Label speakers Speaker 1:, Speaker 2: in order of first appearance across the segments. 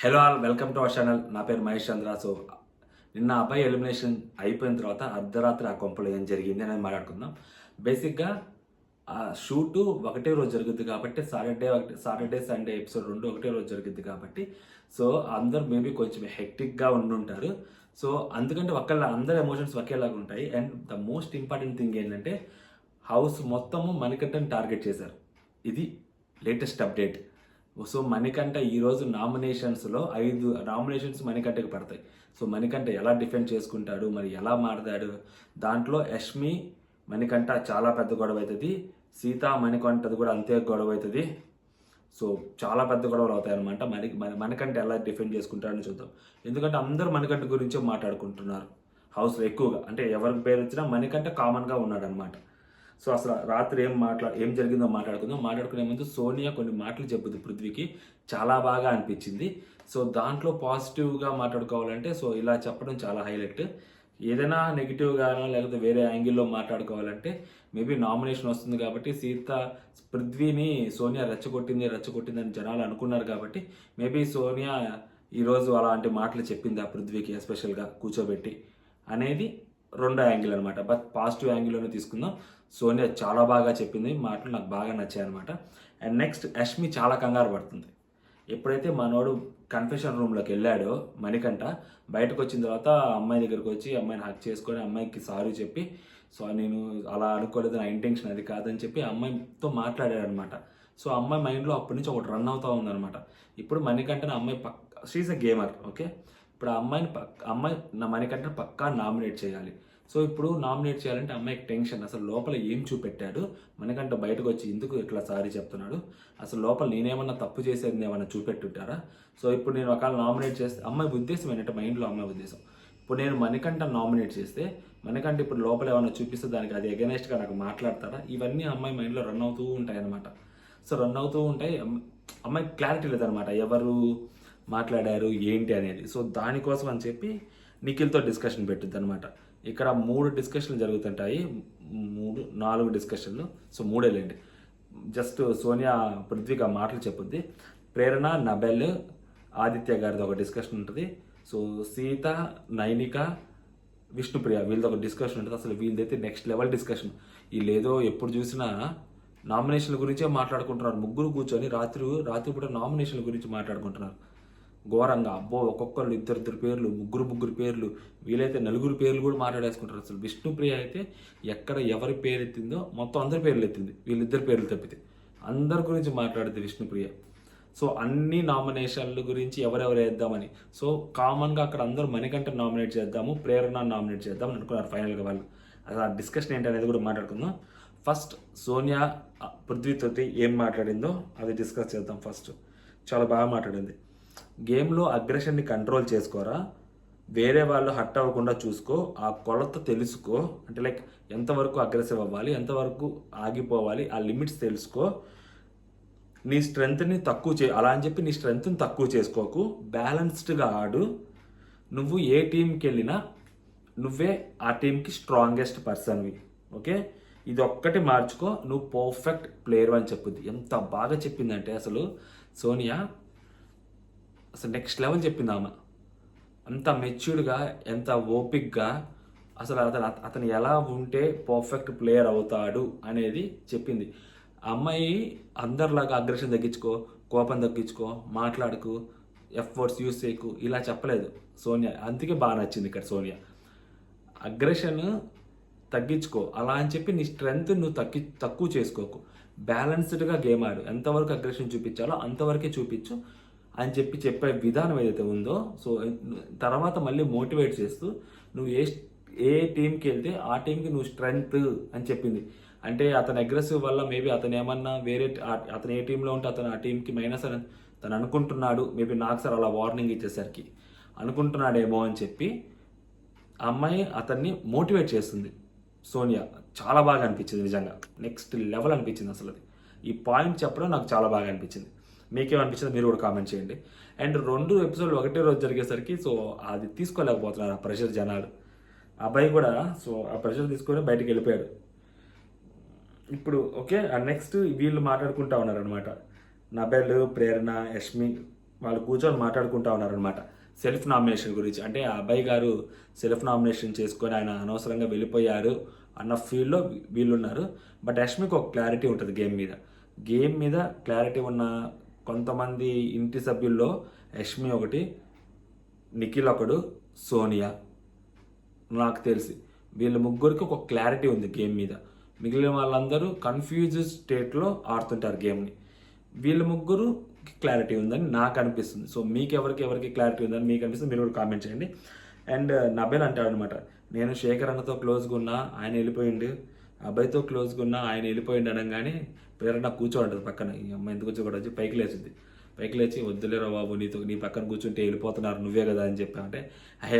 Speaker 1: Hello all, welcome to our channel. నా పేరు మహేష్ చంద్ర. So నిన్న అబ్బాయి ఎలిమినేషన్ అయిపోయిన తర్వాత అర్ధరాత్రి ఆ కొంపలో ఏం జరిగింది అనేది మాట్లాడుకుందాం. బేసిక్గా ఆ షూటు ఒకటే రోజు జరుగుద్ది కాబట్టి సాటర్డే సండే ఎపిసోడ్ రెండు ఒకటే రోజు జరుగుద్ది కాబట్టి సో అందరు మేబీ కొంచెం హెక్టిక్గా ఉండుంటారు. సో అందుకంటే అందరి ఎమోషన్స్ ఒకేలాగా ఉంటాయి. And the most important thing ఏంటంటే హౌస్ మొత్తము మణికంఠని టార్గెట్ చేశారు. ఇది లేటెస్ట్ అప్డేట్. సో మణికంఠ ఈరోజు నామినేషన్స్లో 5 నామినేషన్స్ మణికంఠకి పడతాయి. సో మణికంఠ ఎలా డిఫెండ్ చేసుకుంటాడు, మరి ఎలా మారతాడు, దాంట్లో యష్మి మణికంఠ చాలా పెద్ద గొడవ అవుతుంది. సీత మణికంఠది కూడా అంతే గొడవ అవుతుంది. సో చాలా పెద్ద గొడవలు అవుతాయి అనమాట. మణికంఠ ఎలా డిఫెండ్ చేసుకుంటాడని చూద్దాం. ఎందుకంటే అందరూ మణికంఠ గురించే మాట్లాడుకుంటున్నారు హౌస్లో ఎక్కువగా. అంటే ఎవరికి పేరు వచ్చినా మణికంఠ కామన్గా ఉన్నాడు అనమాట. సో అసలు రాత్రి ఏం జరిగిందో మాట్లాడుకునే ముందు సోనియా కొన్ని మాటలు చెప్పుద్ది పృథ్వీకి, చాలా బాగా అనిపించింది. సో దాంట్లో పాజిటివ్గా మాట్లాడుకోవాలంటే సో ఇలా చెప్పడం చాలా హైలైట్. ఏదైనా నెగిటివ్గానో లేకపోతే వేరే యాంగిల్లో మాట్లాడుకోవాలంటే మేబీ నామినేషన్ వస్తుంది కాబట్టి పృథ్వీని సోనియా రెచ్చగొట్టింది అని జనాలు అనుకున్నారు కాబట్టి మేబీ సోనియా ఈరోజు అలాంటి మాటలు చెప్పింది ఆ పృథ్వీకి ఎస్పెషల్గా కూర్చోబెట్టి అనేది రెండో యాంగిల్ అనమాట. బట్ పాజిటివ్ యాంగిల్లోనే తీసుకుందాం. సోనియా చాలా బాగా చెప్పింది, మాటలు నాకు బాగా నచ్చాయి అనమాట. అండ్ నెక్స్ట్ యష్మి చాలా కంగారు పడుతుంది. ఎప్పుడైతే మనోడు కన్ఫెషన్ రూమ్లోకి వెళ్ళాడో మణికంఠ, బయటకు వచ్చిన తర్వాత అమ్మాయి దగ్గరికి వచ్చి అమ్మాయిని హక్ చేసుకొని అమ్మాయికి సారీ చెప్పి సో నేను అలా అనుకోలేదు, నా ఇంటెన్షన్ అది కాదని చెప్పి అమ్మాయితో మాట్లాడాడు అనమాట. సో అమ్మాయి మైండ్లో అప్పటి నుంచి ఒకటి రన్ అవుతూ ఉందన్నమాట. ఇప్పుడు మణికంఠని అమ్మాయి షీఈస్ ఎ గేమర్, ఓకే. ఇప్పుడు అమ్మాయి నా మణికంఠని పక్కా నామినేట్ చేయాలి. సో ఇప్పుడు నామినేట్ చేయాలంటే అమ్మాయికి టెన్షన్, అసలు లోపల ఏం చూపెట్టాడు మణికంఠ, బయటకు వచ్చి ఎందుకు ఇట్లా సారీ చెప్తున్నాడు, అసలు లోపల నేనేమన్నా తప్పు చేసేది ఏమన్నా చూపెట్టుంటారా. సో ఇప్పుడు నేను ఒకవేళ నామినేట్ చేస్తే అమ్మాయి ఉద్దేశం ఏంటంటే మైండ్లో అమ్మాయి ఉద్దేశం, ఇప్పుడు నేను మణికంఠ నామినేట్ చేస్తే మణికంఠ ఇప్పుడు లోపల ఏమన్నా చూపిస్తే దానికి అది ఎగనెస్ట్గా నాకు మాట్లాడతారా, ఇవన్నీ అమ్మాయి మైండ్లో రన్ అవుతూ ఉంటాయి అనమాట. సో రన్ అవుతూ ఉంటాయి, అమ్మాయి క్లారిటీ లేదనమాట ఎవరు మాట్లాడారు ఏంటి అనేది. సో దానికోసం అని చెప్పి నిఖిల్తో డిస్కషన్ పెట్టిద్ది అనమాట. ఇక్కడ 3 డిస్కషన్లు జరుగుతుంటాయి, 4 డిస్కషన్లు. సో 3 జస్ట్ సోనియా పృథ్వీకి ఆ మాటలు చెప్పుద్ది. ప్రేరణ, నబెల్, ఆదిత్య గారిది ఒక డిస్కషన్ ఉంటుంది. సో సీత, నైనిక, విష్ణుప్రియ వీళ్ళది ఒక డిస్కషన్ ఉంటుంది. అసలు వీళ్ళదైతే నెక్స్ట్ లెవెల్ డిస్కషన్. వీళ్ళేదో ఎప్పుడు చూసినా నామినేషన్ల గురించే మాట్లాడుకుంటున్నారు. ముగ్గురు కూర్చొని రాత్రిపూట నామినేషన్ల గురించి మాట్లాడుకుంటున్నారు ఘోరంగా. అబ్బో, ఒక్కొక్కరు ఇద్దరు పేర్లు, ముగ్గురు పేర్లు, వీలైతే 4 పేర్లు కూడా మాట్లాడేసుకుంటారు. అసలు విష్ణుప్రియ అయితే ఎక్కడ ఎవరి పేరు ఎత్తిందో మొత్తం అందరి పేర్లు ఎత్తింది, వీళ్ళిద్దరు పేర్లు తప్పితే అందరి గురించి మాట్లాడుతుంది విష్ణుప్రియ. సో అన్ని నామినేషన్ల గురించి ఎవరెవరు వేద్దామని. సో కామన్గా అక్కడ అందరూ మణికంఠ నామినేట్ చేద్దాము, ప్రేరణ నామినేట్ చేద్దామని అనుకున్నారు ఫైనల్గా వాళ్ళు. అసలు ఆ డిస్కషన్ ఏంటనేది కూడా మాట్లాడుకుందాం. ఫస్ట్ సోనియా పృథ్వీతో ఏం మాట్లాడిందో అది డిస్కస్ చేద్దాం. ఫస్ట్ చాలా బాగా మాట్లాడింది. గేమ్లో అగ్రెషన్ని కంట్రోల్ చేసుకోరా, వేరే వాళ్ళు హర్ట్ అవ్వకుండా చూసుకో, ఆ కొలత తెలుసుకో, అంటే లైక్ ఎంతవరకు అగ్రెసివ్ అవ్వాలి, ఎంతవరకు ఆగిపోవాలి, ఆ లిమిట్స్ తెలుసుకో, నీ స్ట్రెంగ్త్ని అలా అని చెప్పి నీ స్ట్రెంగ్త్ని తక్కువ చేసుకోకు, బ్యాలెన్స్డ్గా ఆడు, నువ్వు ఏ టీంకి వెళ్ళినా నువ్వే ఆ టీంకి స్ట్రాంగెస్ట్ పర్సన్వి, ఓకే. ఇది ఒక్కటి మార్చుకో, నువ్వు పర్ఫెక్ట్ ప్లేయర్ అని చెప్పుద్ది. ఎంత బాగా చెప్పిందంటే అసలు సోనియా అసలు నెక్స్ట్ లెవెల్ చెప్పింది ఆమె. అంత మెచ్యూర్డ్గా, ఎంత ఓపిక్గా, అసలు అతను ఎలా ఉంటే పర్ఫెక్ట్ ప్లేయర్ అవుతాడు అనేది చెప్పింది. అమ్మాయి అందరిలాగా అగ్రెషన్ తగ్గించుకో, కోపం తగ్గించుకో, మాట్లాడుకు, ఎఫర్ట్స్ యూస్ చేయకు ఇలా చెప్పలేదు సోనియా. అందుకే బాగా నచ్చింది ఇక్కడ సోనియా. అగ్రెషన్ తగ్గించుకో అలా అని చెప్పి నీ స్ట్రెంగ్త్ నువ్వు తక్కువ చేసుకోకు, బ్యాలెన్స్డ్గా గేమ్ ఆడు, ఎంతవరకు అగ్రెషన్ చూపించాలో అంతవరకే చూపించు అని చెప్పే విధానం ఏదైతే ఉందో. సో తర్వాత మళ్ళీ మోటివేట్ చేస్తూ నువ్వు ఏ టీంకి వెళ్తే ఆ టీంకి నువ్వు స్ట్రెంగ్త్ అని చెప్పింది. అంటే అతను అగ్రెసివ్ వల్ల మేబీ అతను ఏమన్నా అతను ఏ టీంలో ఉంటే అతను ఆ టీంకి మైనస్ అని తను అనుకుంటున్నాడు. మేబీ నాకు సార్ అలా వార్నింగ్ ఇచ్చేసరికి అనుకుంటున్నాడేమో అని చెప్పి ఆ అమ్మాయి అతన్ని మోటివేట్ చేస్తుంది. సోనియా చాలా బాగా అనిపించింది, నిజంగా నెక్స్ట్ లెవెల్ అనిపించింది అసలు. అది ఈ పాయింట్ చెప్పడం నాకు చాలా బాగా అనిపించింది. మీకేమనిపించిందో మీరు కూడా కామెంట్ చేయండి. అండ్ 2 ఎపిసోడ్లు ఒకటే రోజు జరిగేసరికి సో అది తీసుకోలేకపోతున్నారు ఆ ప్రెషర్ జనాలు. అబ్బాయి కూడా సో ఆ ప్రెషర్ తీసుకొని బయటికి వెళ్ళిపోయాడు. ఇప్పుడు ఓకే, నెక్స్ట్ వీళ్ళు మాట్లాడుకుంటా ఉన్నారనమాట. నబెల్, ప్రేరణ, యష్మి వాళ్ళు కూర్చొని మాట్లాడుకుంటా ఉన్నారనమాట సెల్ఫ్ నామినేషన్ గురించి. అంటే ఆ అబ్బాయి గారు సెల్ఫ్ నామినేషన్ చేసుకొని ఆయన అనవసరంగా వెళ్ళిపోయారు అన్న ఫీల్డ్లో వీళ్ళున్నారు. బట్ యష్మికి ఒక క్లారిటీ ఉంటుంది గేమ్ మీద క్లారిటీ ఉన్న కొంతమంది ఇంటి సభ్యుల్లో యష్మి ఒకటి, నిఖిల్ ఒకడు, సోనియా. నాకు తెలిసి వీళ్ళ ముగ్గురికి ఒక క్లారిటీ ఉంది గేమ్ మీద. మిగిలిన వాళ్ళందరూ కన్ఫ్యూజ్ స్టేట్లో ఆడుతుంటారు గేమ్ని. వీళ్ళ ముగ్గురు క్లారిటీ ఉందని నాకు అనిపిస్తుంది. సో మీకు ఎవరికి క్లారిటీ ఉందని మీకు అనిపిస్తుంది మీరు కూడా కామెంట్ చేయండి. అండ్ నబేల్ అంటాడు అనమాట, నేను శేఖర్ అన్నతో క్లోజ్గా ఉన్నా ఆయన వెళ్ళిపోయిండు, అబ్బాయితో క్లోజ్గా ఉన్నా ఆయన వెళ్ళిపోయిండు అనగానే ప్రేరణ కూర్చోంటుంది పక్కన. ఈ అమ్మాయి ఎందుకు కూర్చోకూడదు, పైకి లేచి వద్దులేరా బాబు, నీ పక్కన కూర్చుంటే వెళ్ళిపోతున్నారు నువ్వే కదా అని చెప్పామంటే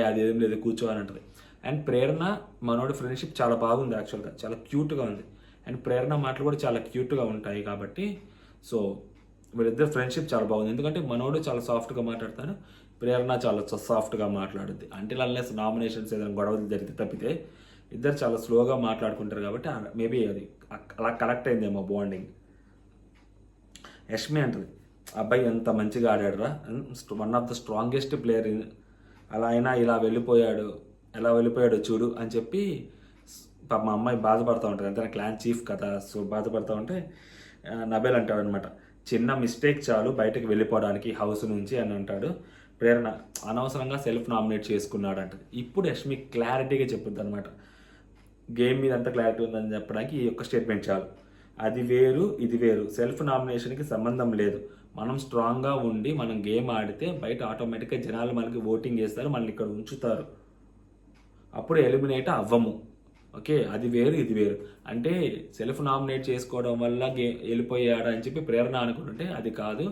Speaker 1: అది ఏం లేదు కూర్చో అని అంటుంది. అండ్ ప్రేరణ మనోడి ఫ్రెండ్షిప్ చాలా బాగుంది, యాక్చువల్గా చాలా క్యూట్గా ఉంది. అండ్ ప్రేరణ మాటలు కూడా చాలా క్యూట్గా ఉంటాయి కాబట్టి సో వీళ్ళిద్దరు ఫ్రెండ్షిప్ చాలా బాగుంది. ఎందుకంటే మనోడు చాలా సాఫ్ట్గా మాట్లాడతాడు, ప్రేరణ చాలా సాఫ్ట్గా మాట్లాడుద్ది. అంటే అన్లెస్ నామినేషన్స్ ఏదైనా గొడవలు జరిగితే తప్పితే ఇద్దరు చాలా స్లోగా మాట్లాడుకుంటారు కాబట్టి మేబీ అది అలా కనెక్ట్ అయిందేమో బాండింగ్. యష్మి అంటుంది, అబ్బాయి ఎంత మంచిగా ఆడాడురా, one of the strongest player, అలా అయినా ఎలా వెళ్ళిపోయాడు చూడు అని చెప్పి మా అమ్మాయి బాధపడుతూ ఉంటుంది. అంతే క్లాన్ చీఫ్ కదా, సో బాధపడుతూ ఉంటే నబేల్ అంటాడు అనమాట, చిన్న మిస్టేక్ చాలు బయటకు వెళ్ళిపోవడానికి హౌస్ నుంచి అని అంటాడు. ప్రేరణ అనవసరంగా సెల్ఫ్ నామినేట్ చేసుకున్నాడు అంటది. ఇప్పుడు యష్మి క్లారిటీగా చెప్పుద్ది అనమాట, గేమ్ మీద అంత క్లారిటీ ఉందని చెప్పడానికి ఈ యొక్క స్టేట్మెంట్ చాలు. అది వేరు ఇది వేరు, సెల్ఫ్ నామినేషన్కి సంబంధం లేదు. మనం స్ట్రాంగ్గా ఉండి మనం గేమ్ ఆడితే బయట ఆటోమేటిక్గా జనాలు మనకి ఓటింగ్ చేస్తారు, మనల్ని ఇక్కడ ఉంచుతారు, అప్పుడు ఎలిమినేట్ అవ్వము. ఓకే, అది వేరు ఇది వేరు. అంటే సెల్ఫ్ నామినేట్ చేసుకోవడం వల్ల వెళ్ళిపోయాడు అని చెప్పి ప్రేరణ అనుకుంటుంటే అది కాదు.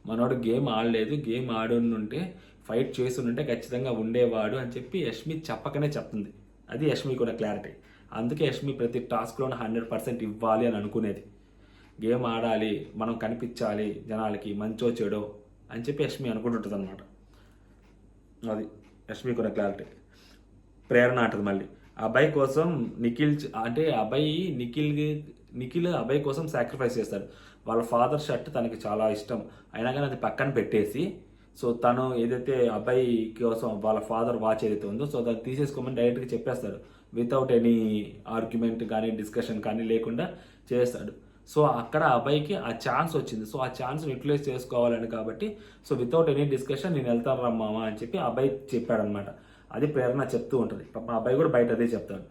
Speaker 1: మనోడు గేమ్ ఆడలేదు, గేమ్ ఆడుంటే ఫైట్ చేస్తుంటే ఖచ్చితంగా ఉండేవాడు అని చెప్పి యష్మి చెప్పకనే చెప్తుంది. అది యష్మికి ఉన్న క్లారిటీ. అందుకే యష్మి ప్రతి టాస్క్లోనే 100% ఇవ్వాలి అని అనుకునేది. గేమ్ ఆడాలి, మనం కనిపించాలి జనాలకి, మంచో చెడో అని చెప్పి యష్మి అనుకుంటుంటుంది అనమాట. అది యష్మికి ఉన్న క్లారిటీ. ప్రేరణ అంటది మళ్ళీ, అబ్బాయి కోసం నిఖిల్ అబ్బాయి కోసం సాక్రిఫైస్ చేస్తాడు. వాళ్ళ ఫాదర్ షర్ట్ తనకి చాలా ఇష్టం, అయినా కానీ అది పక్కన పెట్టేసి సో తను ఏదైతే అబ్బాయి కోసం వాళ్ళ ఫాదర్ వాచ్ ఏదైతే ఉందో సో దాన్ని తీసేసుకోమని డైరెక్ట్గా చెప్పేస్తాడు. వితౌట్ ఎనీ ఆర్గ్యుమెంట్ కానీ డిస్కషన్ కానీ లేకుండా చేస్తాడు. సో అక్కడ అబ్బాయికి ఆ ఛాన్స్ వచ్చింది. సో ఆ ఛాన్స్ని యూటిలైజ్ చేసుకోవాలని కాబట్టి సో వితౌట్ ఎనీ డిస్కషన్ నేను వెళ్తాను రమ్మామా అని చెప్పి అబ్బాయి చెప్పాడనమాట. అది ప్రేరణ చెప్తూ ఉంటుంది. మా అబ్బాయి కూడా బయట అదే చెప్తాడు.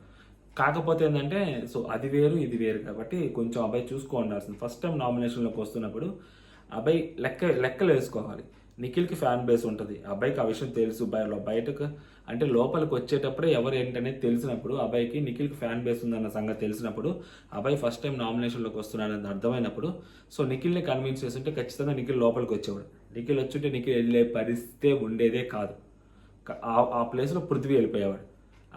Speaker 1: కాకపోతే ఏంటంటే సో అది వేరు ఇది వేరు కాబట్టి కొంచెం అబ్బాయి చూసుకో ఉండాల్సింది. ఫస్ట్ టైం నామినేషన్లోకి వస్తున్నప్పుడు అబ్బాయి లెక్కలు వేసుకోవాలి. నిఖిల్కి ఫ్యాన్ బేస్ ఉంటుంది, అబ్బాయికి ఆ విషయం తెలుసు. బయటకు అంటే లోపలికి వచ్చేటప్పుడే ఎవరు ఏంటనేది తెలిసినప్పుడు అబ్బాయికి నిఖిల్కి ఫ్యాన్ బేస్ ఉందన్న సంగతి తెలిసినప్పుడు అబ్బాయి ఫస్ట్ టైం నామినేషన్లోకి వస్తున్నాడని అర్థమైనప్పుడు సో నిఖిల్ని కన్విన్స్ చేస్తుంటే ఖచ్చితంగా నిఖిల్ లోపలికి వచ్చేవాడు. నిఖిల్ వచ్చుంటే నిఖిల్ వెళ్ళే పరిస్థితే ఉండేదే కాదు. ఆ ప్లేస్లో పృథ్వీ వెళ్ళిపోయేవాడు.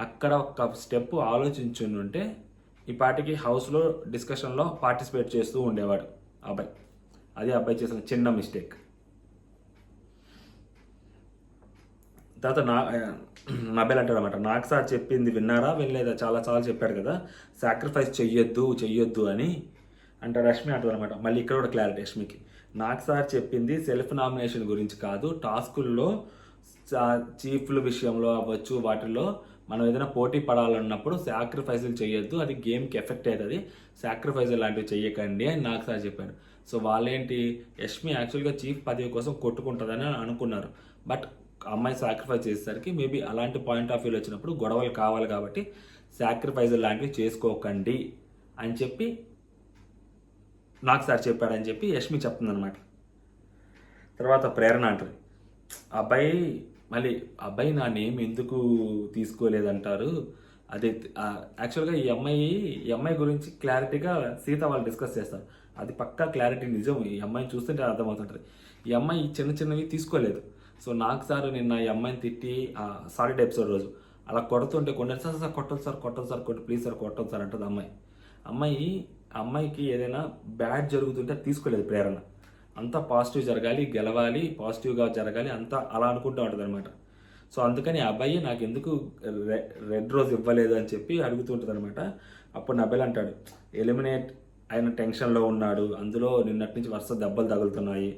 Speaker 1: అక్కడ ఒక స్టెప్ ఆలోచించుంటే ఈ పాటికి హౌస్లో డిస్కషన్లో పార్టిసిపేట్ చేస్తూ ఉండేవాడు అబ్బాయి. అది అబ్బాయి చేసిన చిన్న మిస్టేక్. తర్వాత నబేల్ అంటాడు అనమాట, నాకు సార్ చెప్పింది విన్నారా వినలేదా, చాలాసార్లు చెప్పాడు కదా సాక్రిఫైస్ చెయ్యొద్దు అని అంటాడు. రష్మి అంటాడు అనమాట. మళ్ళీ ఇక్కడ కూడా క్లారిటీ యష్మికి, నాకు సార్ చెప్పింది సెల్ఫ్ నామినేషన్ గురించి కాదు, టాస్కుల్లో చీఫ్ల విషయంలో అవ్వచ్చు వాటిల్లో మనం ఏదైనా పోటీ పడాలన్నప్పుడు సాక్రిఫైజులు చేయొద్దు, అది గేమ్కి ఎఫెక్ట్ అవుతుంది, సాక్రిఫైజులు లాంటివి చెయ్యకండి అని నాకు సార్ చెప్పాడు. సో వాళ్ళేంటి యష్మి యాక్చువల్గా చీఫ్ పదవి కోసం కొట్టుకుంటుందని అనుకున్నారు. బట్ అమ్మాయి సాక్రిఫైస్ చేసేసరికి మేబీ అలాంటి పాయింట్ ఆఫ్ వ్యూలో వచ్చినప్పుడు గొడవలు కావాలి కాబట్టి సాక్రిఫైజులు లాంటివి చేసుకోకండి అని చెప్పి నాకు సార్ చెప్పాడని చెప్పి యష్మి చెప్తుందనమాట. తర్వాత ప్రేరణ అంటారు, అబ్బాయి నా నేమ్ ఎందుకు తీసుకోలేదంటారు. అదే యాక్చువల్గా ఈ అమ్మాయి గురించి క్లారిటీగా సీత వాళ్ళు డిస్కస్ చేస్తారు. అది పక్కా క్లారిటీ నిజం. ఈ అమ్మాయిని చూస్తుంటే అర్థమవుతుంటుంది. ఈ అమ్మాయి చిన్నవి తీసుకోలేదు. సో నాకు సార్ నిన్న ఈ అమ్మాయిని తిట్టి సాలిడ్ ఎపిసోడ్ రోజు అలా కొడుతుంటే సార్ కొట్టదు సార్ ప్లీజ్ సార్ కొట్టదు సార్ అంటుంది అమ్మాయికి ఏదైనా బ్యాడ్ జరుగుతుంటే తీసుకోలేదు ప్రేరణ. అంతా పాజిటివ్ జరగాలి, గెలవాలి, పాజిటివ్గా జరగాలి, అంతా అలా అనుకుంటూ ఉంటుంది అనమాట. సో అందుకని అబ్బాయి నాకు ఎందుకు రెడ్ రోజ్ ఇవ్వలేదు అని చెప్పి అడుగుతుంటుంది అనమాట. అప్పుడు నబేల్ అంటాడు, ఎలిమినేట్ ఆయన టెన్షన్లో ఉన్నాడు, అందులో నిన్నటి నుంచి వరుస దెబ్బలు తగులుతున్నాయి,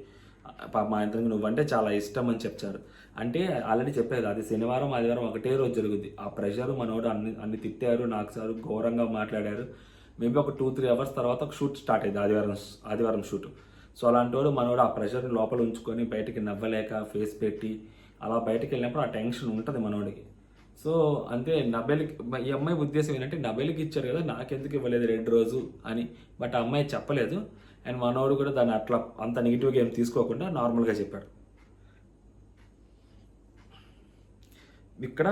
Speaker 1: మా ఇంటర్కి నువ్వంటే చాలా ఇష్టం అని చెప్తారు. అంటే ఆల్రెడీ చెప్పేది అది శనివారం ఆదివారం ఒకటే రోజు జరుగుద్ది. ఆ ప్రెషర్ మనోడు అన్ని తిట్టారు, నాకు సార్ ఘోరంగా మాట్లాడారు. మేబీ ఒక 2-3 అవర్స్ తర్వాత ఒక షూట్ స్టార్ట్ అయింది, ఆదివారం షూట్. సో అలాంటి వాడు మనోడు ఆ ప్రెషర్ని లోపల ఉంచుకొని బయటికి నవ్వలేక ఫేస్ పెట్టి అలా బయటకు వెళ్ళినప్పుడు ఆ టెన్షన్ ఉంటుంది మనోడికి. సో అంతే నబెల్కి ఈ అమ్మాయి ఉద్దేశం ఏంటంటే నబెల్కి ఇచ్చారు కదా నాకెందుకు ఇవ్వలేదు 2 రోజు అని. బట్ ఆ అమ్మాయి చెప్పలేదు. అండ్ మనోడు కూడా దాన్ని అట్లా అంత నెగిటివ్గా ఏం తీసుకోకుండా నార్మల్గా చెప్పాడు. ఇక్కడ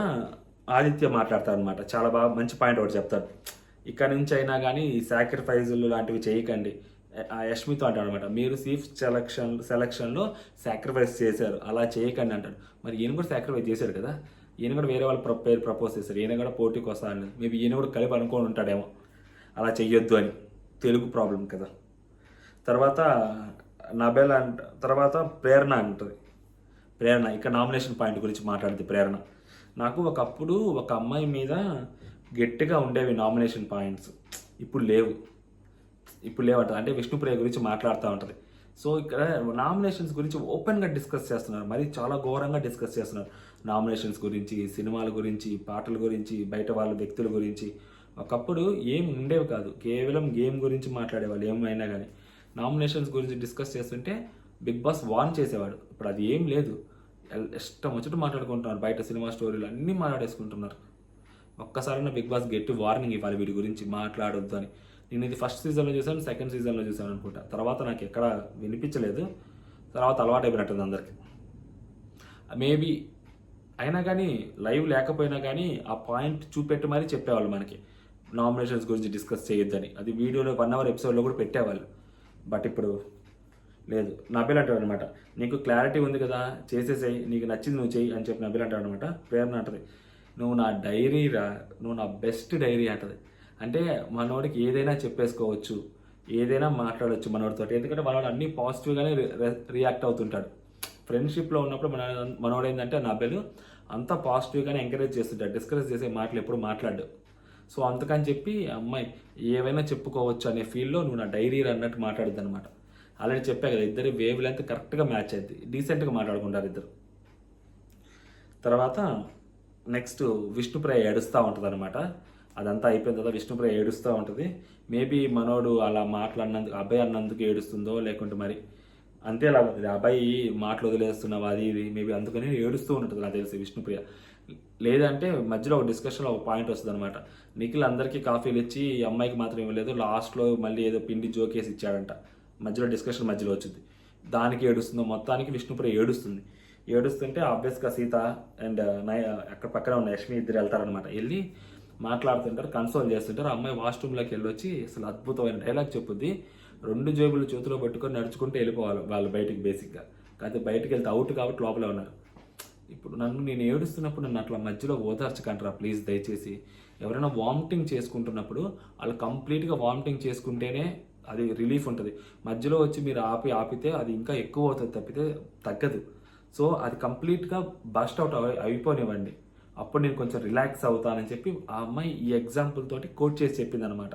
Speaker 1: ఆదిత్య మాట్లాడతారు అనమాట, చాలా బాగా మంచి పాయింట్ ఒకటి చెప్తాడు. ఇక్కడ నుంచి అయినా కానీ సాక్రిఫైజులు లాంటివి చేయకండి. ఆ యష్మితో అంటాడు అనమాట, మీరు చీఫ్ సెలక్షన్లో సాక్రిఫైస్ చేశారు, అలా చేయకండి అంటాడు. మరి ఈయన కూడా సాక్రిఫైస్ చేశాడు కదా, ఈయన కూడా వేరే వాళ్ళ పేరు ప్రపోజ్ చేశారు, ఈయన కూడా పోటీకి వస్తాను. మేబీ ఈయన కూడా కలిపి అనుకొని ఉంటాడేమో అలా చెయ్యొద్దు అని, తెలుగు ప్రాబ్లం కదా. తర్వాత నబెల్ తర్వాత ప్రేరణ అంటుంది. ప్రేరణ ఇక్కడ నామినేషన్ పాయింట్ గురించి మాట్లాడుతుంది ప్రేరణ. నాకు ఒకప్పుడు ఒక అమ్మాయి మీద గట్టిగా ఉండేవి నామినేషన్ పాయింట్స్, ఇప్పుడు లేవు అంట. అంటే విష్ణుప్రియ గురించి మాట్లాడుతూ ఉంటుంది. సో ఇక్కడ నామినేషన్స్ గురించి ఓపెన్గా డిస్కస్ చేస్తున్నారు, మరి చాలా ఘోరంగా డిస్కస్ చేస్తున్నారు. నామినేషన్స్ గురించి, సినిమాల గురించి, పాటల గురించి, బయట వాళ్ళ వ్యక్తుల గురించి. ఒకప్పుడు ఏం ఉండేవి కాదు, కేవలం గేమ్ గురించి మాట్లాడేవాళ్ళు ఏమైనా కానీ. నామినేషన్స్ గురించి డిస్కస్ చేస్తుంటే బిగ్ బాస్ వార్న్ చేసేవాడు. ఇప్పుడు అది ఏం లేదు, ఇష్టం వచ్చినట్టు మాట్లాడుకుంటున్నారు. బయట సినిమా స్టోరీలు అన్నీ మాట్లాడేసుకుంటున్నారు. ఒక్కసారైనా బిగ్ బాస్ గట్టి వార్నింగ్ ఇవ్వాలి వీడి గురించి మాట్లాడొద్దు అని. నేను ఇది ఫస్ట్ సీజన్లో చూసాను, సెకండ్ సీజన్లో చూసాను అనుకుంటా. తర్వాత నాకు ఎక్కడ వినిపించలేదు, తర్వాత అలవాటు అయిపోయినట్టుంది అందరికి మేబీ. అయినా కానీ లైవ్ లేకపోయినా కానీ ఆ పాయింట్ చూపెట్టి మరీ చెప్పేవాళ్ళు మనకి, నామినేషన్స్ గురించి డిస్కస్ చేయొద్దని. అది వీడియోలో 1 hour ఎపిసోడ్లో కూడా పెట్టేవాళ్ళు. బట్ ఇప్పుడు లేదు. నబిల్ అంటాడు అనమాట, నీకు క్లారిటీ ఉంది కదా చేసేసేయి, నీకు నచ్చింది నువ్వు చెయ్యి అని చెప్పి నబిల్ అంటాడు అనమాట. ప్రేరణ అంటది, నువ్వు నా డైరీ రా, నువ్వు నా బెస్ట్ డైరీ అంటది. అంటే మనోడికి ఏదైనా చెప్పేసుకోవచ్చు, ఏదైనా మాట్లాడవచ్చు మనోడితో. ఎందుకంటే మనోడు అన్నీ పాజిటివ్గానే రియాక్ట్ అవుతుంటాడు. ఫ్రెండ్షిప్లో ఉన్నప్పుడు మనోడు ఏంటంటే నబెల్ అంతా పాజిటివ్గానే ఎంకరేజ్ చేస్తుంటాడు, డిస్కరేజ్ చేసే మాటలు ఎప్పుడు మాట్లాడు. సో అందుకని చెప్పి అమ్మాయి ఏవైనా చెప్పుకోవచ్చు అనే ఫీల్డ్లో నువ్వు నా డైరీ అన్నట్టు మాట్లాడుద్ది అనమాట. ఆల్రెడీ చెప్పా కదా, ఇద్దరు వేవ్ లెంత్ కరెక్ట్గా మ్యాచ్ అయింది, డీసెంట్గా మాట్లాడుకుంటారు ఇద్దరు. తర్వాత నెక్స్ట్ విష్ణుప్రియ ఏడుస్తూ ఉంటుంది అనమాట. అదంతా అయిపోయిన తర్వాత విష్ణుప్రియ ఏడుస్తూ ఉంటుంది. మేబీ మనోడు అలా మాట్లాడినందుకు, అబ్బాయి అన్నందుకు ఏడుస్తుందో, లేకుంటే మరి అంతేలా ఉంటుంది, అబ్బాయి మాటలు వదిలేస్తున్నావు అది ఇది, మేబీ అందుకని ఏడుస్తూ ఉంటుంది నాకు తెలిసి విష్ణుప్రియ. లేదంటే మధ్యలో ఒక డిస్కషన్లో ఒక పాయింట్ వస్తుంది అనమాట, నిఖిల్ అందరికీ కాఫీలు ఇచ్చి ఈ అమ్మాయికి మాత్రం ఇవ్వలేదు, లాస్ట్లో మళ్ళీ ఏదో పిండి జోకేసి ఇచ్చాడంట. మధ్యలో డిస్కషన్ మధ్యలో వచ్చింది, దానికి ఏడుస్తుందో. మొత్తానికి విష్ణుప్రియ ఏడుస్తుంటే ఆబ్వియస్గా సీత అండ్ అక్కడ పక్కన ఉన్న యష్మి ఇద్దరు వెళ్తారనమాట. వెళ్ళి మాట్లాడుతుంటారు, కన్సోల్ చేస్తుంటారు. ఆ అమ్మాయి వాష్రూమ్లోకి వెళ్ళొచ్చి అసలు అద్భుతమైన డైలాగ్ చెప్పుద్ది, 2 జేబులు చేతిలో పట్టుకొని నడుచుకుంటూ వెళ్ళిపోవాలి వాళ్ళు బయటికి. బేసిక్గా కాకపోతే బయటికి వెళ్తే అవుట్ కాబట్టి లోపలే ఉన్నారు. ఇప్పుడు నేను ఏడుస్తున్నప్పుడు నన్ను అట్లా మధ్యలో ఓదార్చకంటారా ప్లీజ్ దయచేసి. ఎవరైనా వామిటింగ్ చేసుకుంటున్నప్పుడు వాళ్ళు కంప్లీట్గా వామిటింగ్ చేసుకుంటేనే అది రిలీఫ్ ఉంటుంది. మధ్యలో వచ్చి మీరు ఆపితే అది ఇంకా ఎక్కువ అవుతుంది తప్పితే తగ్గదు. సో అది కంప్లీట్గా బస్ట్ అవుట్ అయిపోనివ్వండి, అప్పుడు నేను కొంచెం రిలాక్స్ అవుతానని చెప్పి ఆ అమ్మాయి ఈ ఎగ్జాంపుల్ తోటి కోట్ చేసి చెప్పింది అనమాట.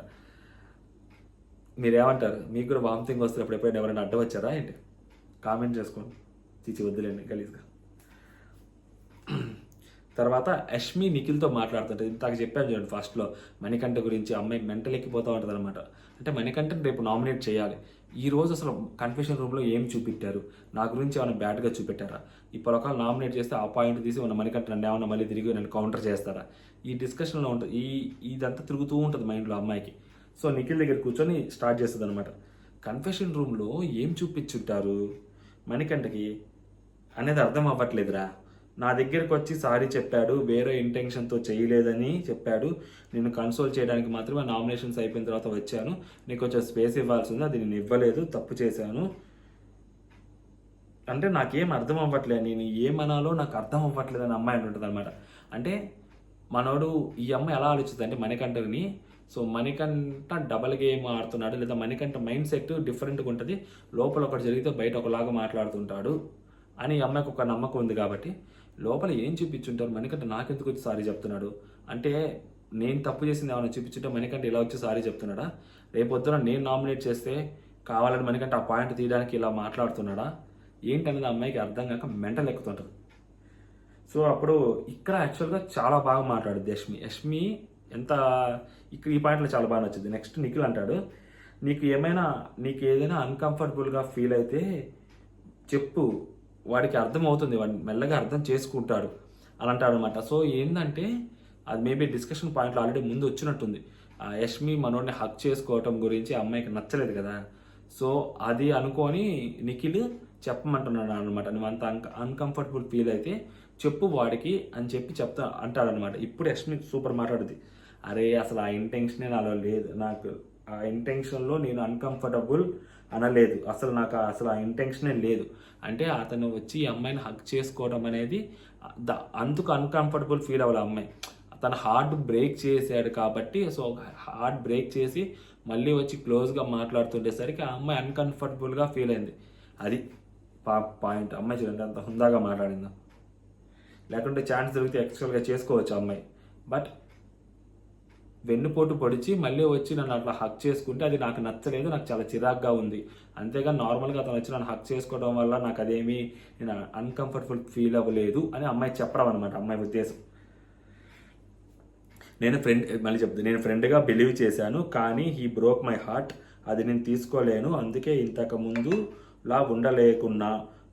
Speaker 1: మీరేమంటారు? మీకు కూడా వామిటింగ్ వస్తున్నప్పుడు ఎప్పుడైనా ఎవరైనా అడ్డం వచ్చారా ఏంటి? కామెంట్ చేసుకోండి, తీసి వద్దులేండి గలీజ్గా. తర్వాత యష్మి నిఖిల్తో మాట్లాడుతుంటుంది. ఇంతకు చెప్పాను చూడండి ఫస్ట్లో, మణికంఠ గురించి. అమ్మాయి మెంటల్ ఎక్కిపోతూ ఉంటుంది అనమాట. అంటే మణికంఠని రేపు నామినేట్ చేయాలి. ఈరోజు అసలు కన్ఫెషన్ రూమ్లో ఏం చూపెట్టారు, నా గురించి ఏమైనా బ్యాడ్గా చూపెట్టారా, ఇప్పుడు ఒకవేళ నామినేట్ చేస్తే ఆ పాయింట్ తీసి ఉన్న మణికంఠ నన్ను ఏమన్నా మళ్ళీ తిరిగి నన్ను కౌంటర్ చేస్తారా, ఈ డిస్కషన్లో ఉంటుంది. ఇదంతా తిరుగుతూ ఉంటుంది మైండ్లో అమ్మాయికి. సో నిఖిల్ దగ్గర కూర్చొని స్టార్ట్ చేస్తుంది అనమాట. కన్ఫెషన్ రూమ్లో ఏం చూపించుంటారు మణికంఠకి అనేది అర్థం అవ్వట్లేదురా. నా దగ్గరకు వచ్చి సారీ చెప్పాడు, వేరే ఇంటెన్షన్తో చేయలేదని చెప్పాడు, నేను కన్సోల్ చేయడానికి మాత్రమే నామినేషన్స్ అయిపోయిన తర్వాత వచ్చాను, నీకు కొంచెం స్పేస్ ఇవ్వాల్సి ఉంది, అది నేను ఇవ్వలేదు, తప్పు చేశాను అంటే నాకేం అర్థం అవ్వట్లేదు, నేను ఏమనాలో నాకు అర్థం అవ్వట్లేదు అని అమ్మాయి అంటుంటుంది అనమాట. అంటే మనోడు ఈ అమ్మాయి ఎలా ఆలోచిస్తుంది అంటే మణికంఠని, సో మణికంఠ డబల్ గేమ్ ఆడుతున్నాడు, లేదా మణికంఠ మైండ్ సెట్ డిఫరెంట్గా ఉంటుంది, లోపల ఒకటి జరిగితే బయట ఒకలాగా మాట్లాడుతుంటాడు అని ఈ అమ్మాయికి ఒక నమ్మకం ఉంది. కాబట్టి లోపల ఏం చూపించుంటారు, మణికంఠ నాకెందుకు వచ్చి సారీ చెప్తున్నాడు అంటే, నేను తప్పు చేసింది ఏమైనా చూపించుంటే మణికంఠ ఇలా వచ్చి సారీ చెప్తున్నాడా, రేపొద్దున నేను నామినేట్ చేస్తే కావాలని మణికంఠ ఆ పాయింట్ తీయడానికి ఇలా మాట్లాడుతున్నాడా, ఏంటనేది అమ్మాయికి అర్థం కాక మెంటల్ ఎక్కుతుంటుంది. సో అప్పుడు ఇక్కడ యాక్చువల్గా చాలా బాగా మాట్లాడుద్ది యష్మి ఎంత ఇక్కడ ఈ పాయింట్లో చాలా బాగా నచ్చింది. నెక్స్ట్ నిఖిల్ అంటాడు, నీకు ఏదైనా అన్కంఫర్టబుల్గా ఫీల్ అయితే చెప్పు, వాడికి అర్థం అవుతుంది, వాడిని మెల్లగా అర్థం చేసుకుంటాడు అని అంటాడు అనమాట. సో ఏంటంటే అది మేబీ డిస్కషన్ పాయింట్లో ఆల్రెడీ ముందు వచ్చినట్టుంది. యష్మి మనోడిని హక్ చేసుకోవటం గురించి అమ్మాయికి నచ్చలేదు కదా, సో అది అనుకొని నిఖిల్ చెప్పమంటున్నాడు అనమాట. నువ్వు అంత అన్కంఫర్టబుల్ ఫీల్ అయితే చెప్పు వాడికి అని చెప్పి అంటాడనమాట. ఇప్పుడు యష్మి సూపర్ మాట్లాడుద్ది, అరే అసలు ఆ ఇంటెన్షనే నాలో లేదు, నాకు ఆ ఇంటెన్షన్లో నేను అన్కంఫర్టబుల్ అనలేదు, అసలు ఆ ఇంటెన్షనే లేదు. అంటే అతను వచ్చి ఈ అమ్మాయిని హక్ చేసుకోవడం అనేది అందుకు అన్కంఫర్టబుల్ ఫీల్ అవ్వాలి అమ్మాయి. తన హార్ట్ బ్రేక్ చేశాడు కాబట్టి, సో హార్ట్ బ్రేక్ చేసి మళ్ళీ వచ్చి క్లోజ్గా మాట్లాడుతుండేసరికి ఆ అమ్మాయి అన్కంఫర్టబుల్గా ఫీల్ అయింది. అది పాయింట్. అమ్మాయి చూడండి అంత హుందాగా మాట్లాడిందా. లేకుంటే ఛాన్స్ దొరికితే యాక్చువల్గా చేసుకోవచ్చు అమ్మాయి. బట్ వెన్నుపోటు పొడిచి మళ్ళీ వచ్చి నన్ను అట్లా హక్ చేసుకుంటే అది నాకు నచ్చలేదు, నాకు చాలా చిరాగ్గా ఉంది. అంతేగాని నార్మల్గా అతను వచ్చి నన్ను హక్ చేసుకోవడం వల్ల నాకు అదేమీ నేను అన్కంఫర్టబుల్ ఫీల్ అవ్వలేదు అని అమ్మాయి చెప్పడం అనమాట అమ్మాయి ఉద్దేశం. నేను ఫ్రెండ్గా బిలీవ్ చేశాను, కానీ హీ బ్రోక్ మై హార్ట్, అది నేను తీసుకోలేను, అందుకే ఇంతకు ముందులా ఉండలేకున్నా,